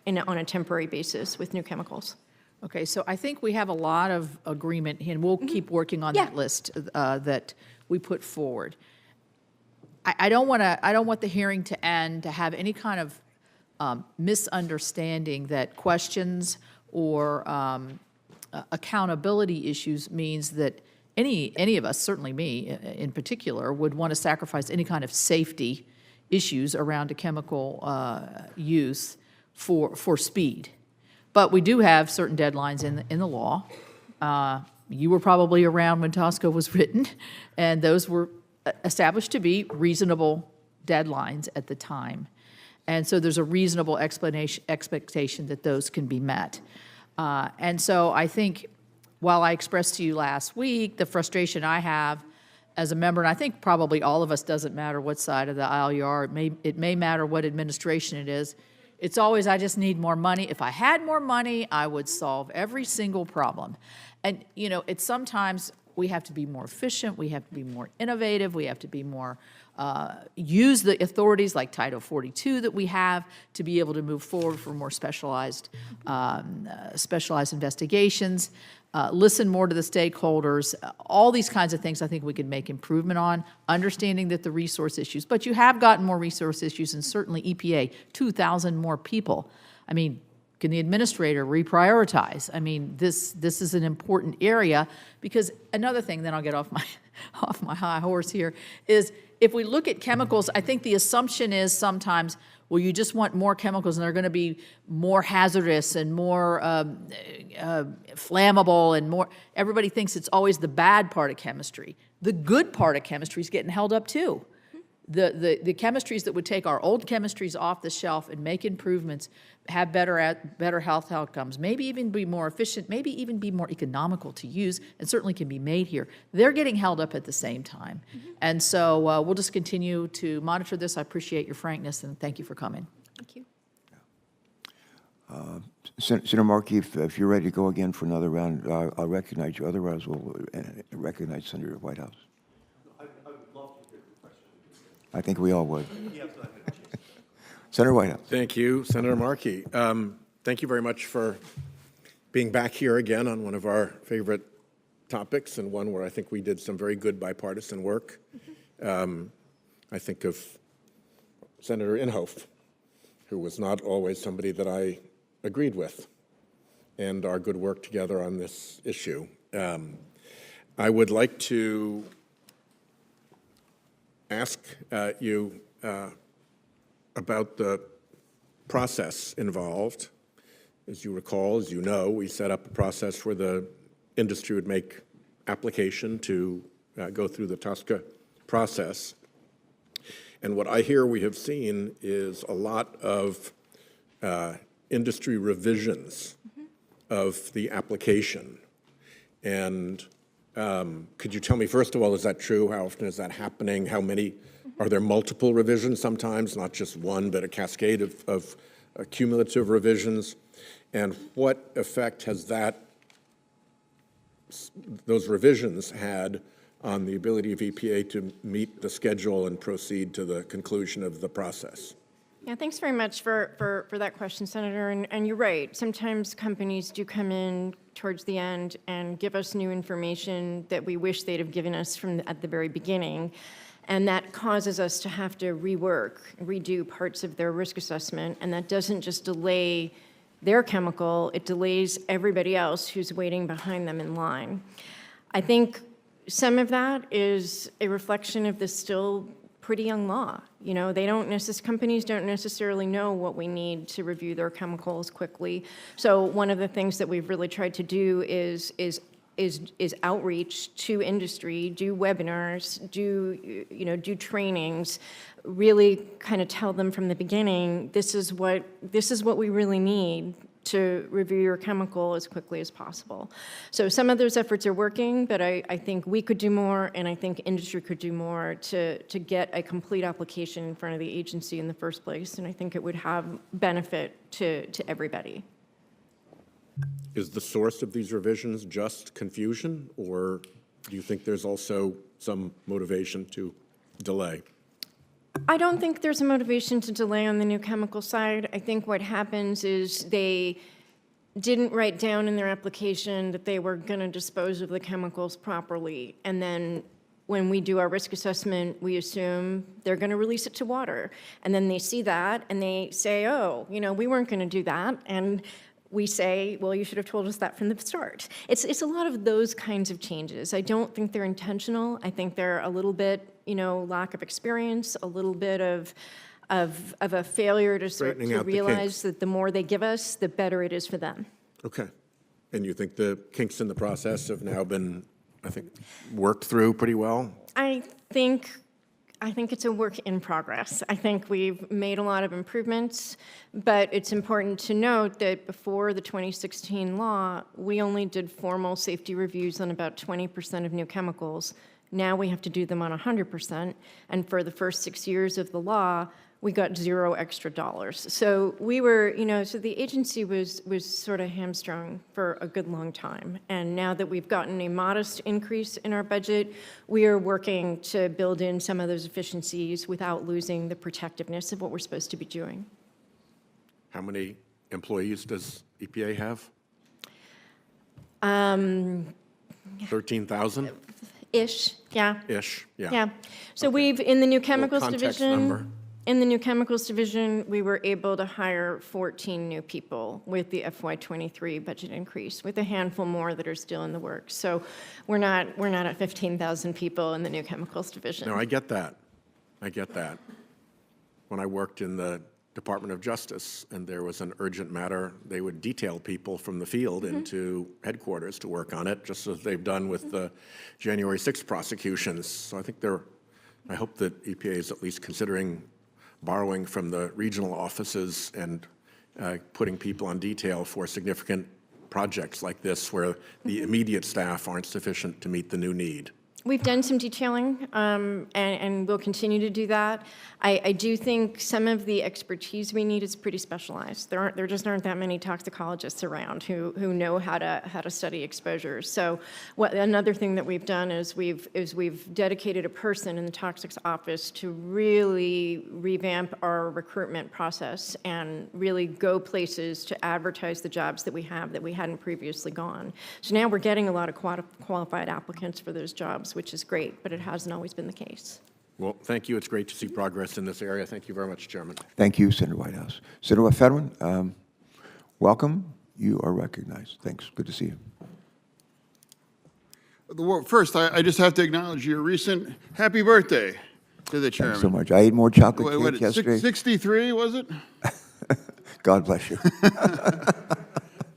on a temporary basis with new chemicals. Okay, so I think we have a lot of agreement, and we'll keep working on that list that we put forward. I don't want the hearing to end to have any kind of misunderstanding that questions or accountability issues means that any of us, certainly me in particular, would want to sacrifice any kind of safety issues around a chemical use for speed. But we do have certain deadlines in the law. You were probably around when TSCA was written, and those were established to be reasonable deadlines at the time. And so there's a reasonable expectation that those can be met. And so I think while I expressed to you last week the frustration I have as a member, and I think probably all of us, doesn't matter what side of the aisle you are, it may matter what administration it is, it's always, I just need more money. If I had more money, I would solve every single problem. And, you know, it's sometimes we have to be more efficient, we have to be more innovative, we have to be more, use the authorities like Title 42 that we have to be able to move forward for more specialized investigations, listen more to the stakeholders, all these kinds of things I think we could make improvement on, understanding that the resource issues, but you have gotten more resource issues, and certainly EPA, 2,000 more people. I mean, can the administrator reprioritize? I mean, this is an important area, because another thing, then I'll get off my high horse here, is if we look at chemicals, I think the assumption is sometimes, well, you just want more chemicals and they're going to be more hazardous and more flammable and more, everybody thinks it's always the bad part of chemistry. The good part of chemistry is getting held up too. The chemistries that would take our old chemistries off the shelf and make improvements, have better health outcomes, maybe even be more efficient, maybe even be more economical to use, and certainly can be made here. They're getting held up at the same time. And so we'll just continue to monitor this. I appreciate your frankness, and thank you for coming. Thank you. Senator Markey, if you're ready to go again for another round, I'll recognize you. Otherwise, we'll recognize Senator Whitehouse. I think we all would. Senator Whitehouse. Thank you, Senator Markey. Thank you very much for being back here again on one of our favorite topics, and one where I think we did some very good bipartisan work. I think of Senator Inhofe, who was not always somebody that I agreed with, and our good work together on this issue. I would like to ask you about the process involved. As you recall, as you know, we set up a process where the industry would make application to go through the TSCA process. And what I hear we have seen is a lot of industry revisions of the application. And could you tell me, first of all, is that true? How often is that happening? How many? Are there multiple revisions sometimes, not just one, but a cascade of cumulative revisions? And what effect has those revisions had on the ability of EPA to meet the schedule and proceed to the conclusion of the process? Yeah, thanks very much for that question, Senator. And you're right. Sometimes companies do come in towards the end and give us new information that we wish they'd have given us at the very beginning. And that causes us to have to redo parts of their risk assessment. And that doesn't just delay their chemical, it delays everybody else who's waiting behind them in line. I think some of that is a reflection of the still pretty young law. You know, companies don't necessarily know what we need to review their chemicals quickly. So one of the things that we've really tried to do is outreach to industry, do webinars, do trainings, really kind of tell them from the beginning, this is what we really need to review your chemical as quickly as possible. So some of those efforts are working, but I think we could do more, and I think industry could do more to get a complete application in front of the agency in the first place, and I think it would have benefit to everybody. Is the source of these revisions just confusion, or do you think there's also some motivation to delay? I don't think there's a motivation to delay on the new chemical side. I think what happens is they didn't write down in their application that they were going to dispose of the chemicals properly. And then when we do our risk assessment, we assume they're going to release it to water. And then they see that and they say, oh, we weren't going to do that. And we say, well, you should have told us that from the start. It's a lot of those kinds of changes. I don't think they're intentional. I think they're a little bit, lack of experience, a little bit of a failure to realize that the more they give us, the better it is for them. Okay. And you think the kinks in the process have now been, worked through pretty well? I think it's a work in progress. I think we've made a lot of improvements, but it's important to note that before the 2016 law, we only did formal safety reviews on about 20% of new chemicals. Now we have to do them on 100%, and for the first 6 years of the law, we got $0 extra dollars. So we were, so the agency was sort of hamstrung for a good long time. And now that we've gotten a modest increase in our budget, we are working to build in some of those efficiencies without losing the protectiveness of what we're supposed to be doing. How many employees does EPA have? 13,000? Ish, yeah. Ish, yeah. Yeah. So we've, in the new chemicals context division, number. in the new chemicals division, we were able to hire 14 new people with the FY23 budget increase, with a handful more that are still in the works. So we're not at 15,000 people in the new chemicals division. No, I get that. I get that. When I worked in the Department of Justice and there was an urgent matter, they would detail people from the field into headquarters to work on it, just as they've done with the January 6th prosecutions. So I think I hope that EPA is at least considering borrowing from the regional offices and putting people on detail for significant projects like this where the immediate staff aren't sufficient to meet the new need. We've done some detailing, and we'll continue to do that. I do think some of the expertise we need is pretty specialized. There just aren't that many toxicologists around who know how to study exposures. So another thing that we've done is we've dedicated a person in the toxics office to really revamp our recruitment process and really go places to advertise the jobs that we have that we hadn't previously gone. So now we're getting a lot of qualified applicants for those jobs, which is great, but it hasn't always been the case. Well, thank you. It's great to see progress in this area. Thank you very much, Chairman. Thank you, Senator Whitehouse. Senator Fedwin, welcome. You are recognized. Thanks. Good to see you. First, I just have to acknowledge your recent happy birthday to the chairman. Thanks so much. I ate more chocolate cake yesterday. 63, was it? God bless you.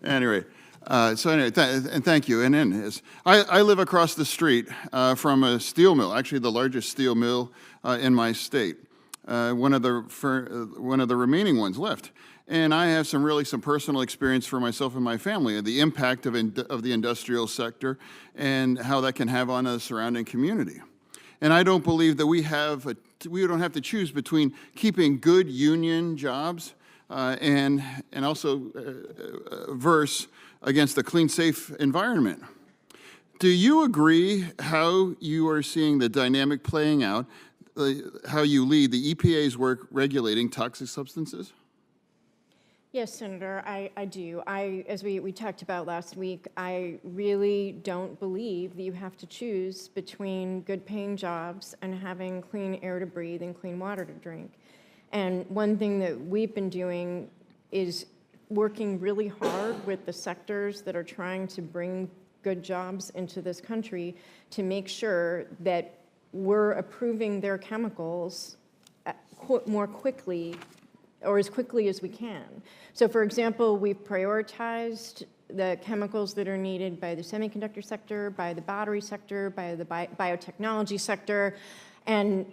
Anyway, and thank you. And then I live across the street from a steel mill, actually the largest steel mill in my state, one of the remaining ones left. And I have some personal experience for myself and my family of the impact of the industrial sector and how that can have on the surrounding community. And I don't believe that we don't have to choose between keeping good union jobs and also verse against a clean, safe environment. Do you agree how you are seeing the dynamic playing out, how you lead the EPA's work regulating toxic substances? Yes, Senator, I do. As we talked about last week, I really don't believe that you have to choose between good-paying jobs and having clean air to breathe and clean water to drink. And one thing that we've been doing is working really hard with the sectors that are trying to bring good jobs into this country to make sure that we're approving their chemicals more quickly or as quickly as we can. So for example, we've prioritized the chemicals that are needed by the semiconductor sector, by the battery sector, by the biotechnology sector, and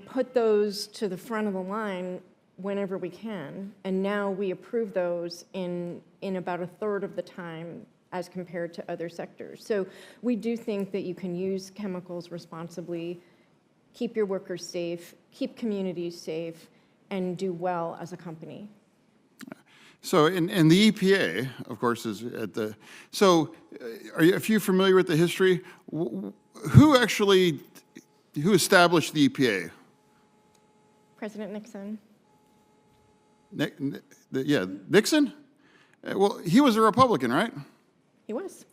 put those to the front of the line whenever we can. And now we approve those in about a third of the time as compared to other sectors. So we do think that you can use chemicals responsibly, keep your workers safe, keep communities safe, and do well as a company. So, and the EPA, of course, is at the, so are you familiar with the history? Who established the EPA? President Nixon. Nixon? Well, he was a Republican, right? He was.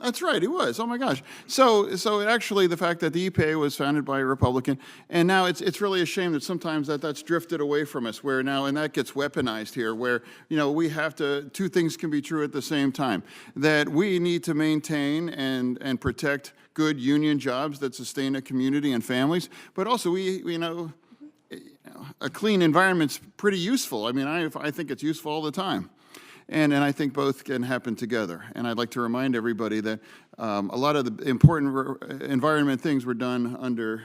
That's right, he was. Oh my gosh. So actually, the fact that the EPA was founded by a Republican, and now it's really a shame that sometimes that's drifted away from us. Where now, and that gets weaponized here. Where we have to, two things can be true at the same time. That we need to maintain and protect good union jobs that sustain a community and families, but also a clean environment's pretty useful. I mean, I think it's useful all the time. And I think both can happen together. And I'd like to remind everybody that a lot of the important environment things were done under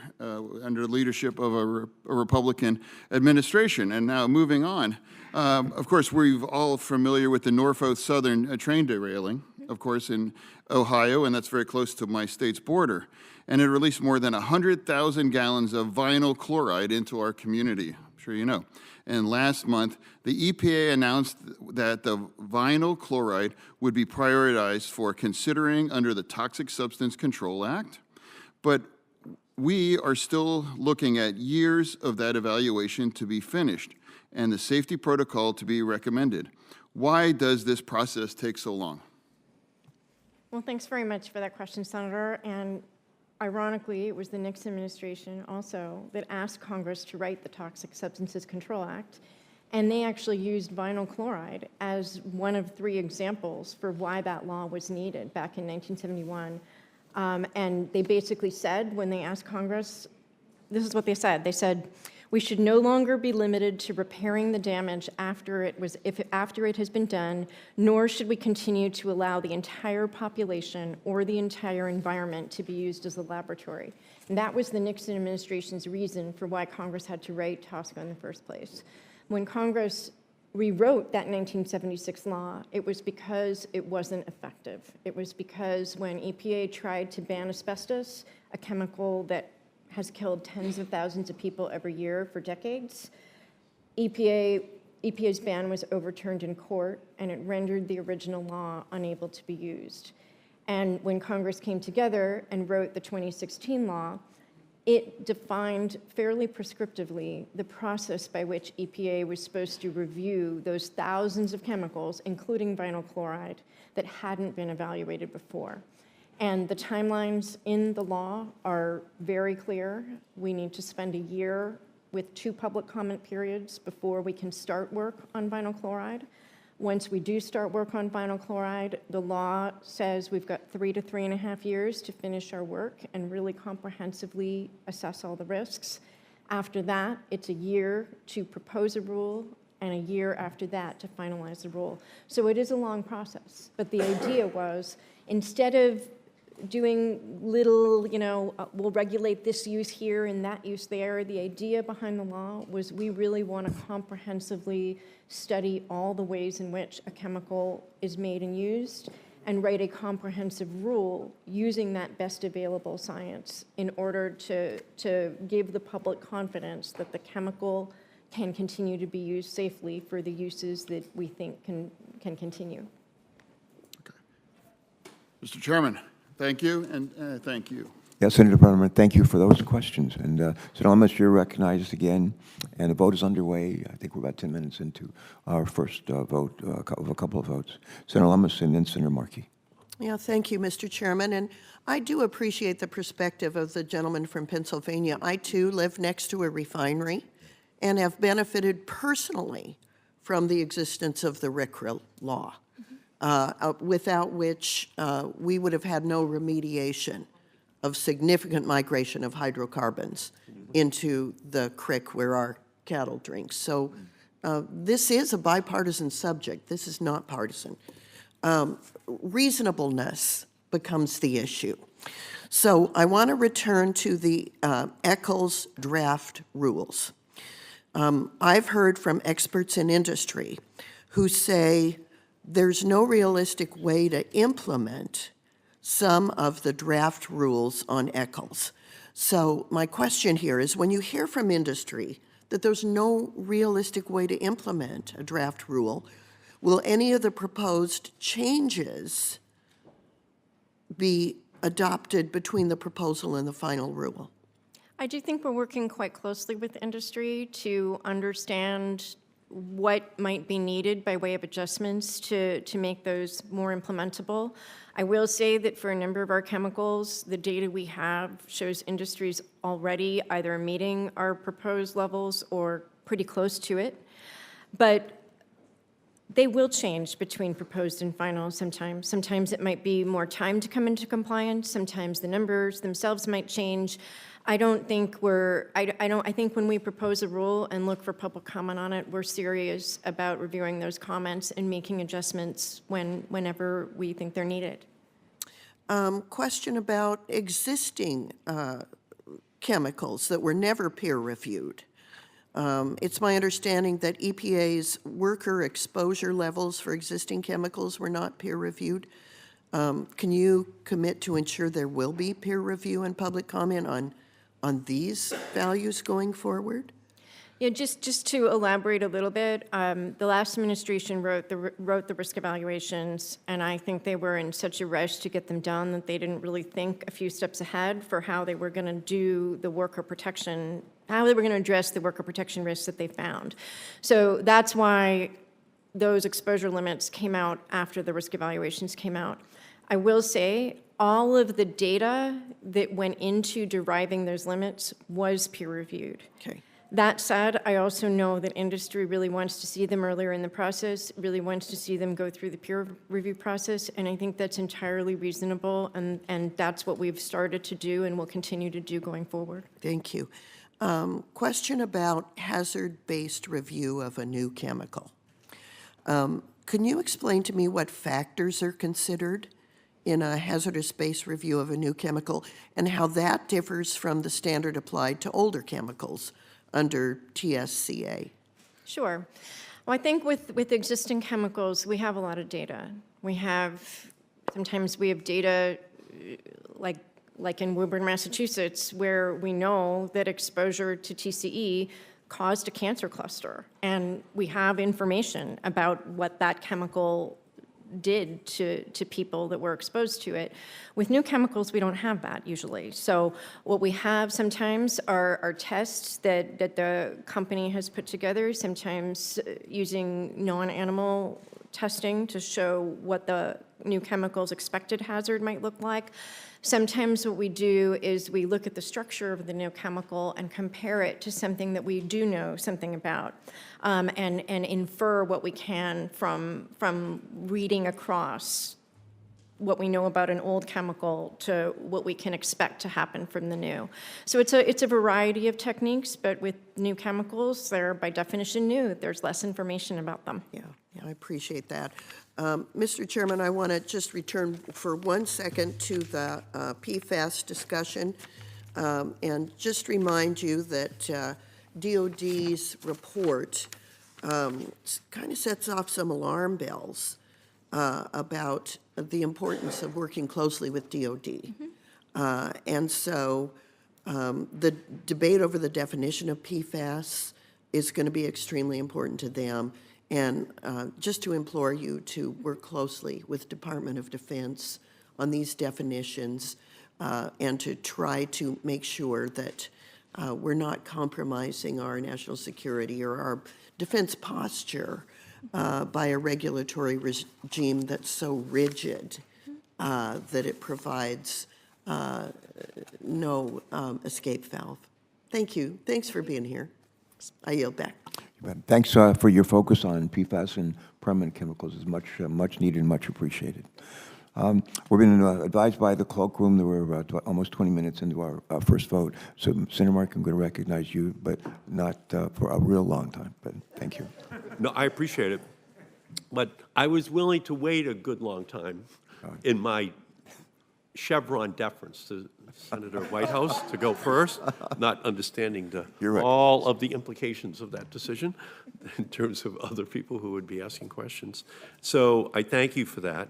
leadership of a Republican administration. And now moving on, of course, we're all familiar with the Norfolk Southern train derailing. of course, in Ohio, and that's very close to my state's border. And it released more than 100,000 gallons of vinyl chloride into our community. I'm sure you know. And last month, the EPA announced that the vinyl chloride would be prioritized for considering under the Toxic Substance Control Act. But we are still looking at years of that evaluation to be finished and the safety protocol to be recommended. Why does this process take so long? Well, thanks very much for that question, Senator. And ironically, it was the Nixon administration also that asked Congress to write the Toxic Substances Control Act, and they actually used vinyl chloride as one of 3 examples for why that law was needed back in 1971. And they basically said, when they asked Congress, this is what they said. They said, we should no longer be limited to repairing the damage after it has been done, nor should we continue to allow the entire population or the entire environment to be used as a laboratory. And that was the Nixon administration's reason for why Congress had to write TSCA in the first place. When Congress rewrote that 1976 law, it was because it wasn't effective. It was because when EPA tried to ban asbestos, a chemical that has killed tens of thousands of people every year for decades, EPA's ban was overturned in court, and it rendered the original law unable to be used. And when Congress came together and wrote the 2016 law, it defined fairly prescriptively the process by which EPA was supposed to review those thousands of chemicals, including vinyl chloride, that hadn't been evaluated before. And the timelines in the law are very clear. We need to spend a year with 2 public comment periods before we can start work on vinyl chloride. Once we do start work on vinyl chloride, the law says we've got 3 to 3.5 years to finish our work and really comprehensively assess all the risks. After that, it's a year to propose a rule and a year after that to finalize the rule. So it is a long process. But the idea was, instead of doing little, we'll regulate this use here and that use there. The idea behind the law was we really want to comprehensively study all the ways in which a chemical is made and used and write a comprehensive rule using that best available science in order to give the public confidence that the chemical can continue to be used safely for the uses that we think can continue. Okay. Mr. Chairman. Thank you, and thank you. Yes, Senator Parliament, thank you for those questions. And Senator Lemus, you're recognized again, and the vote is underway. I think we're about 10 minutes into our first vote of a couple of votes. Senator Lemus and then Senator Markey. Yeah, thank you, Mr. Chairman. And I do appreciate the perspective of the gentleman from Pennsylvania. I, too, live next to a refinery and have benefited personally from the existence of the RCRA law. Without which we would have had no remediation of significant migration of hydrocarbons into the creek where our cattle drink. So this is a bipartisan subject. This is not partisan. Reasonableness becomes the issue. So I want to return to the ECHL's draft rules. I've heard from experts in industry who say there's no realistic way to implement some of the draft rules on ECHLs. So my question here is, when you hear from industry that there's no realistic way to implement a draft rule, will any of the proposed changes be adopted between the proposal and the final rule? I do think we're working quite closely with industry to understand what might be needed by way of adjustments to make those more implementable. I will say that for a number of our chemicals, the data we have shows industries already either meeting our proposed levels or pretty close to it. But they will change between proposed and final sometimes. Sometimes it might be more time to come into compliance. Sometimes the numbers themselves might change. I think when we propose a rule and look for public comment on it, we're serious about reviewing those comments and making adjustments whenever we think they're needed. Question about existing chemicals that were never peer reviewed. It's my understanding that EPA's worker exposure levels for existing chemicals were not peer reviewed. Can you commit to ensure there will be peer review and public comment on these values going forward? Yeah, just to elaborate a little bit, the last administration wrote the risk evaluations, and I think they were in such a rush to get them done that they didn't really think a few steps ahead for how they were going to do the worker protection, how they were going to address the worker protection risks that they found. So that's why those exposure limits came out after the risk evaluations came out. I will say all of the data that went into deriving those limits was peer reviewed. Okay. That said, I also know that industry really wants to see them earlier in the process, really wants to see them go through the peer review process, and I think that's entirely reasonable, and that's what we've started to do and will continue to do going forward. Thank you. Question about hazard-based review of a new chemical. Can you explain to me what factors are considered in a hazardous-based review of a new chemical and how that differs from the standard applied to older chemicals under TSCA? Sure. Well, I think with existing chemicals, we have a lot of data. Sometimes we have data like in Woburn, Massachusetts, where we know that exposure to TCE caused a cancer cluster, and we have information about what that chemical did to people that were exposed to it. With new chemicals, we don't have that usually. So what we have sometimes are tests that the company has put together, sometimes using non-animal testing to show what the new chemical's expected hazard might look like. Sometimes what we do is we look at the structure of the new chemical and compare it to something that we do know something about, and infer what we can from reading across what we know about an old chemical to what we can expect to happen from the new. So it's a variety of techniques, but with new chemicals, they're by definition new. There's less information about them. Yeah, I appreciate that. Mr. Chairman, I want to just return for 1 second to the PFAS discussion and just remind you that DOD's report kind of sets off some alarm bells about the importance of working closely with DOD. And so the debate over the definition of PFAS is going to be extremely important to them. And just to implore you to work closely with Department of Defense on these definitions and to try to make sure that we're not compromising our national security or our defense posture by a regulatory regime that's so rigid that it provides no escape valve. Thank you. Thanks for being here. I yield back. Thanks for your focus on PFAS and permanent chemicals. It's much needed and much appreciated. We're being advised by the cloakroom that we're about almost 20 minutes into our first vote. So, Senator Mark, I'm going to recognize you, but not for a real long time. But thank you. No, I appreciate it. But I was willing to wait a good long time in my Chevron deference to Senator Whitehouse to go first, not understanding all of the implications of that decision in terms of other people who would be asking questions. So I thank you for that.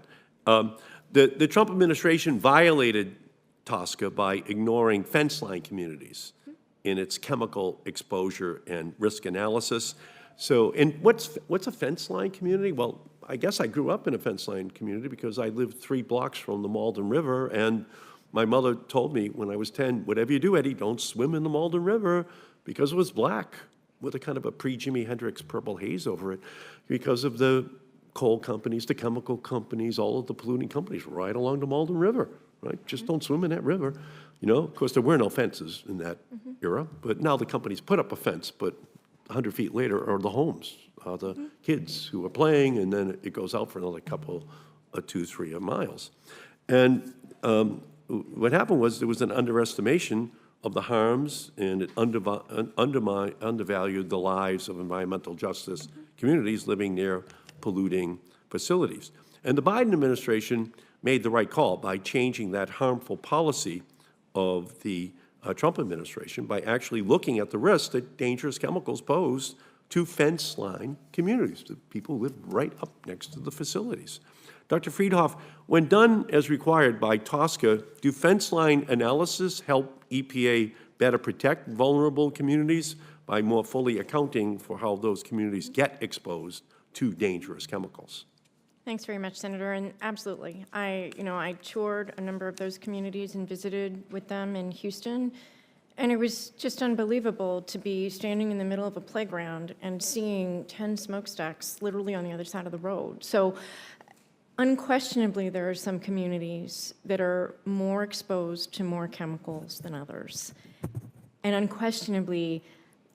The Trump administration violated TSCA by ignoring fence line communities in its chemical exposure and risk analysis. So, and what's a fence line community? Well, I guess I grew up in a fence line community because I lived 3 blocks from the Malden River, and my mother told me when I was 10, whatever you do, Eddie, don't swim in the Malden River, because it was black with a kind of a pre-Jimi Hendrix purple haze over it because of the coal companies, the chemical companies, all of the polluting companies right along the Malden River, right? Just don't swim in that river. You know, of course, there were no fences in that era, but now the companies put up a fence, but 100 feet later are the homes, the kids who are playing, and then it goes out for another couple, 2-3 miles. And what happened was there was an underestimation of the harms, and it undervalued the lives of environmental justice communities living near polluting facilities. And the Biden administration made the right call by changing that harmful policy of the Trump administration by actually looking at the risk that dangerous chemicals pose to fence line communities, the people who live right up next to the facilities. Dr. Friedhoff, when done as required by TSCA, do fence line analysis help EPA better protect vulnerable communities by more fully accounting for how those communities get exposed to dangerous chemicals? Thanks very much, Senator, and absolutely. I toured a number of those communities and visited with them in Houston, and it was just unbelievable to be standing in the middle of a playground and seeing 10 smokestacks literally on the other side of the road. So unquestionably, there are some communities that are more exposed to more chemicals than others. And unquestionably,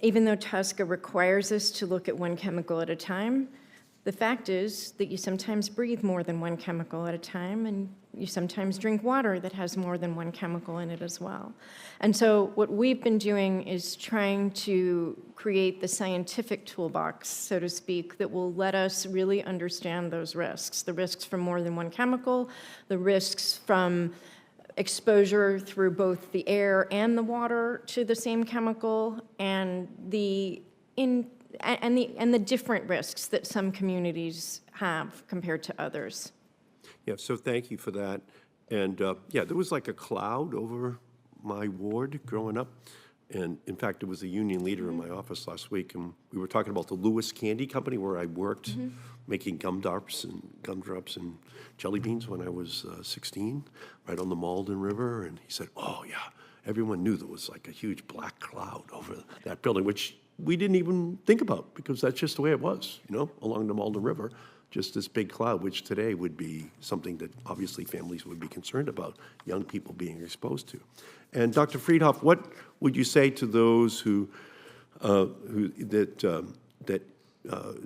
even though TSCA requires us to look at one chemical at a time, the fact is that you sometimes breathe more than one chemical at a time, and you sometimes drink water that has more than one chemical in it as well. And so what we've been doing is trying to create the scientific toolbox, so to speak, that will let us really understand those risks, the risks from more than one chemical, the risks from exposure through both the air and the water to the same chemical, and the different risks that some communities have compared to others. Yeah, so thank you for that. And yeah, there was like a cloud over my ward growing up. And in fact, it was a union leader in my office last week, and we were talking about the Lewis Candy Company where I worked, making gumdrops and jelly beans when I was 16, right on the Malden River. And he said, oh yeah, everyone knew there was like a huge black cloud over that building, which we didn't even think about because that's just the way it was, along the Malden River. Just this big cloud, which today would be something that obviously families would be concerned about, young people being exposed to. And Dr. Friedhoff, what would you say to those that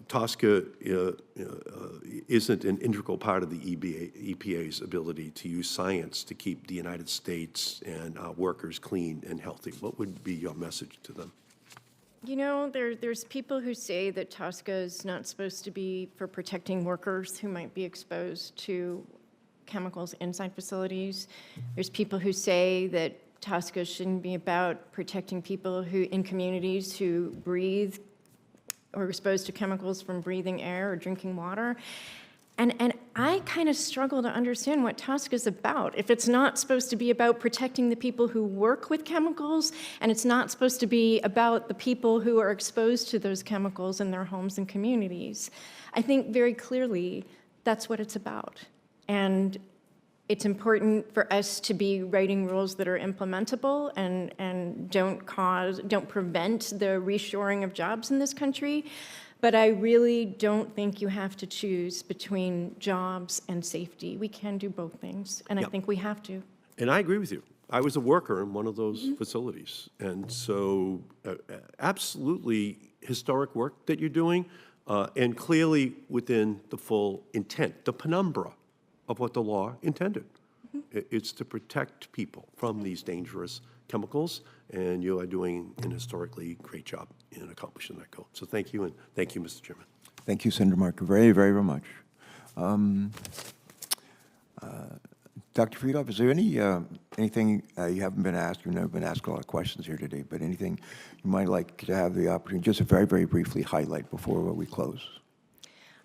TSCA isn't an integral part of the EPA's ability to use science to keep the United States and our workers clean and healthy? What would be your message to them? There's people who say that TSCA is not supposed to be for protecting workers who might be exposed to chemicals inside facilities. There's people who say that TSCA shouldn't be about protecting people in communities who breathe or are exposed to chemicals from breathing air or drinking water. And I kind of struggle to understand what TSCA is about. If it's not supposed to be about protecting the people who work with chemicals, and it's not supposed to be about the people who are exposed to those chemicals in their homes and communities, I think very clearly that's what it's about. And it's important for us to be writing rules that are implementable and don't prevent the reshoring of jobs in this country. But I really don't think you have to choose between jobs and safety. We can do both things, and I think we have to. And I agree with you. I was a worker in one of those facilities. And so absolutely historic work that you're doing, and clearly within the full intent, the penumbra of what the law intended. It's to protect people from these dangerous chemicals, and you are doing an historically great job in accomplishing that goal. So thank you, and thank you, Mr. Chairman. Thank you, Senator Mark, very, very, very much. Dr. Friedhoff, is there anything you haven't been asked? You've never been asked a lot of questions here today, but anything you might like to have the opportunity just to very, very briefly highlight before we close?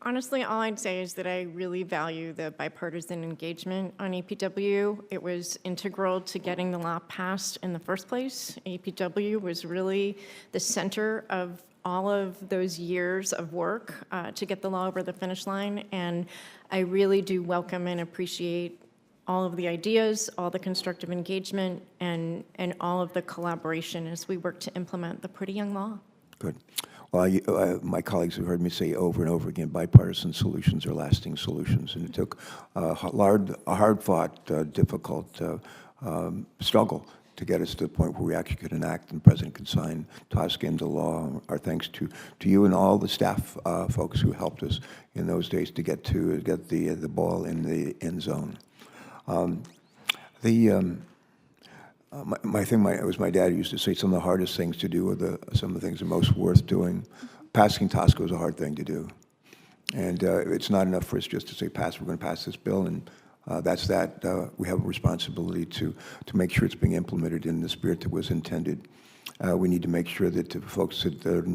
Honestly, all I'd say is that I really value the bipartisan engagement on EPW. It was integral to getting the law passed in the first place. EPW was really the center of all of those years of work to get the law over the finish line, and I really do welcome and appreciate all of the ideas, all the constructive engagement, and all of the collaboration as we work to implement the pretty young law. Good. Well, my colleagues have heard me say over and over again, bipartisan solutions are lasting solutions, and it took a hard-fought, difficult struggle to get us to the point where we actually could enact and the President could sign TSCA into law. Our thanks to you and all the staff folks who helped us in those days to get the ball in the end zone. It was my dad who used to say some of the hardest things to do are some of the things that are most worth doing. Passing TSCA was a hard thing to do. And it's not enough for us just to say, we're going to pass this bill, and that's that. We have a responsibility to make sure it's being implemented in the spirit that was intended. We need to make sure that the folks that are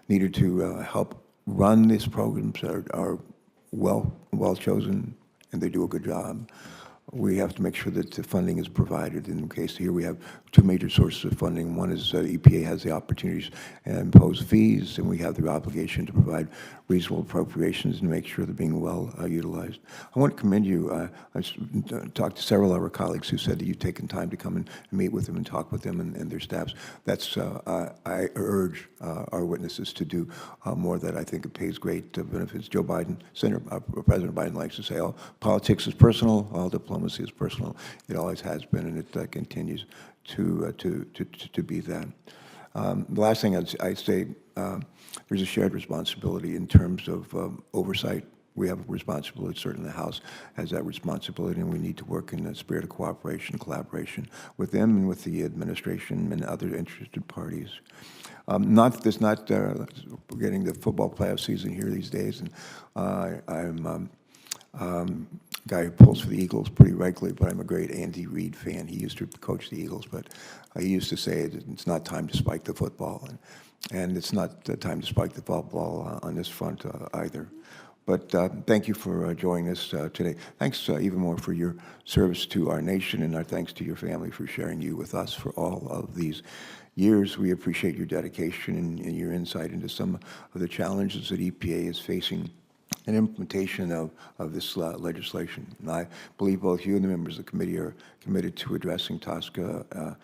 needed to help run these programs are well chosen and they do a good job. We have to make sure that the funding is provided. In the case here, we have two major sources of funding. One is EPA has the opportunities and impose fees, and we have the obligation to provide reasonable appropriations and make sure they're being well utilized. I want to commend you. I talked to several of our colleagues who said that you've taken time to come and meet with them and talk with them and their staffs. That's I urge our witnesses to do more of that. I think it pays great benefits. Joe Biden, President Biden likes to say, "All politics is personal, all diplomacy is personal." It always has been, and it continues to be that. The last thing I'd say, there's a shared responsibility in terms of oversight. We have a responsibility, certainly the House has that responsibility, and we need to work in a spirit of cooperation, collaboration with them and with the administration and other interested parties. We're getting the football playoff season here these days, and I'm a guy who pulls for the Eagles pretty regularly, but I'm a great Andy Reid fan. He used to coach the Eagles, but he used to say that it's not time to spike the football, and it's not time to spike the football on this front either. But thank you for joining us today. Thanks even more for your service to our nation, and our thanks to your family for sharing you with us for all of these years. We appreciate your dedication and your insight into some of the challenges that EPA is facing in implementation of this legislation. And I believe both you and the members of the committee are committed to addressing TSCA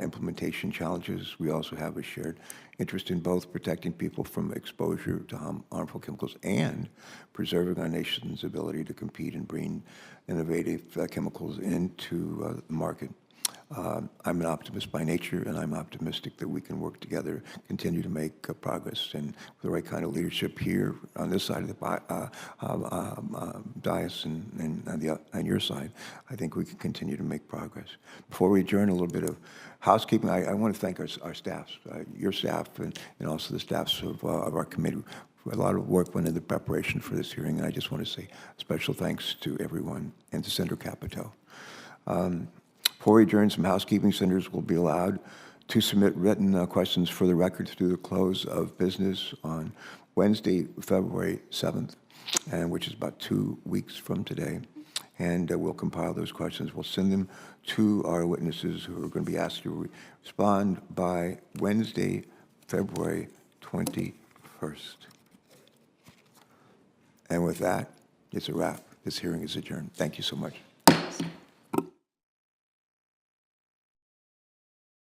implementation challenges. We also have a shared interest in both protecting people from exposure to harmful chemicals and preserving our nation's ability to compete and bring innovative chemicals into the market. I'm an optimist by nature, and I'm optimistic that we can work together, continue to make progress, and with the right kind of leadership here on this side of the dais and on your side, I think we can continue to make progress. Before we adjourn, a little bit of housekeeping. I want to thank our staffs, your staff, and also the staffs of our committee. A lot of work went into the preparation for this hearing, and I just want to say special thanks to everyone and to Senator Capito. Before we adjourn, some housekeeping. Senators will be allowed to submit written questions for the record through the close of business on Wednesday, February 7th, which is about 2 weeks from today. And we'll compile those questions. We'll send them to our witnesses who are going to be asked to respond by Wednesday, February 21st. And with that, it's a wrap. This hearing is adjourned. Thank you so much.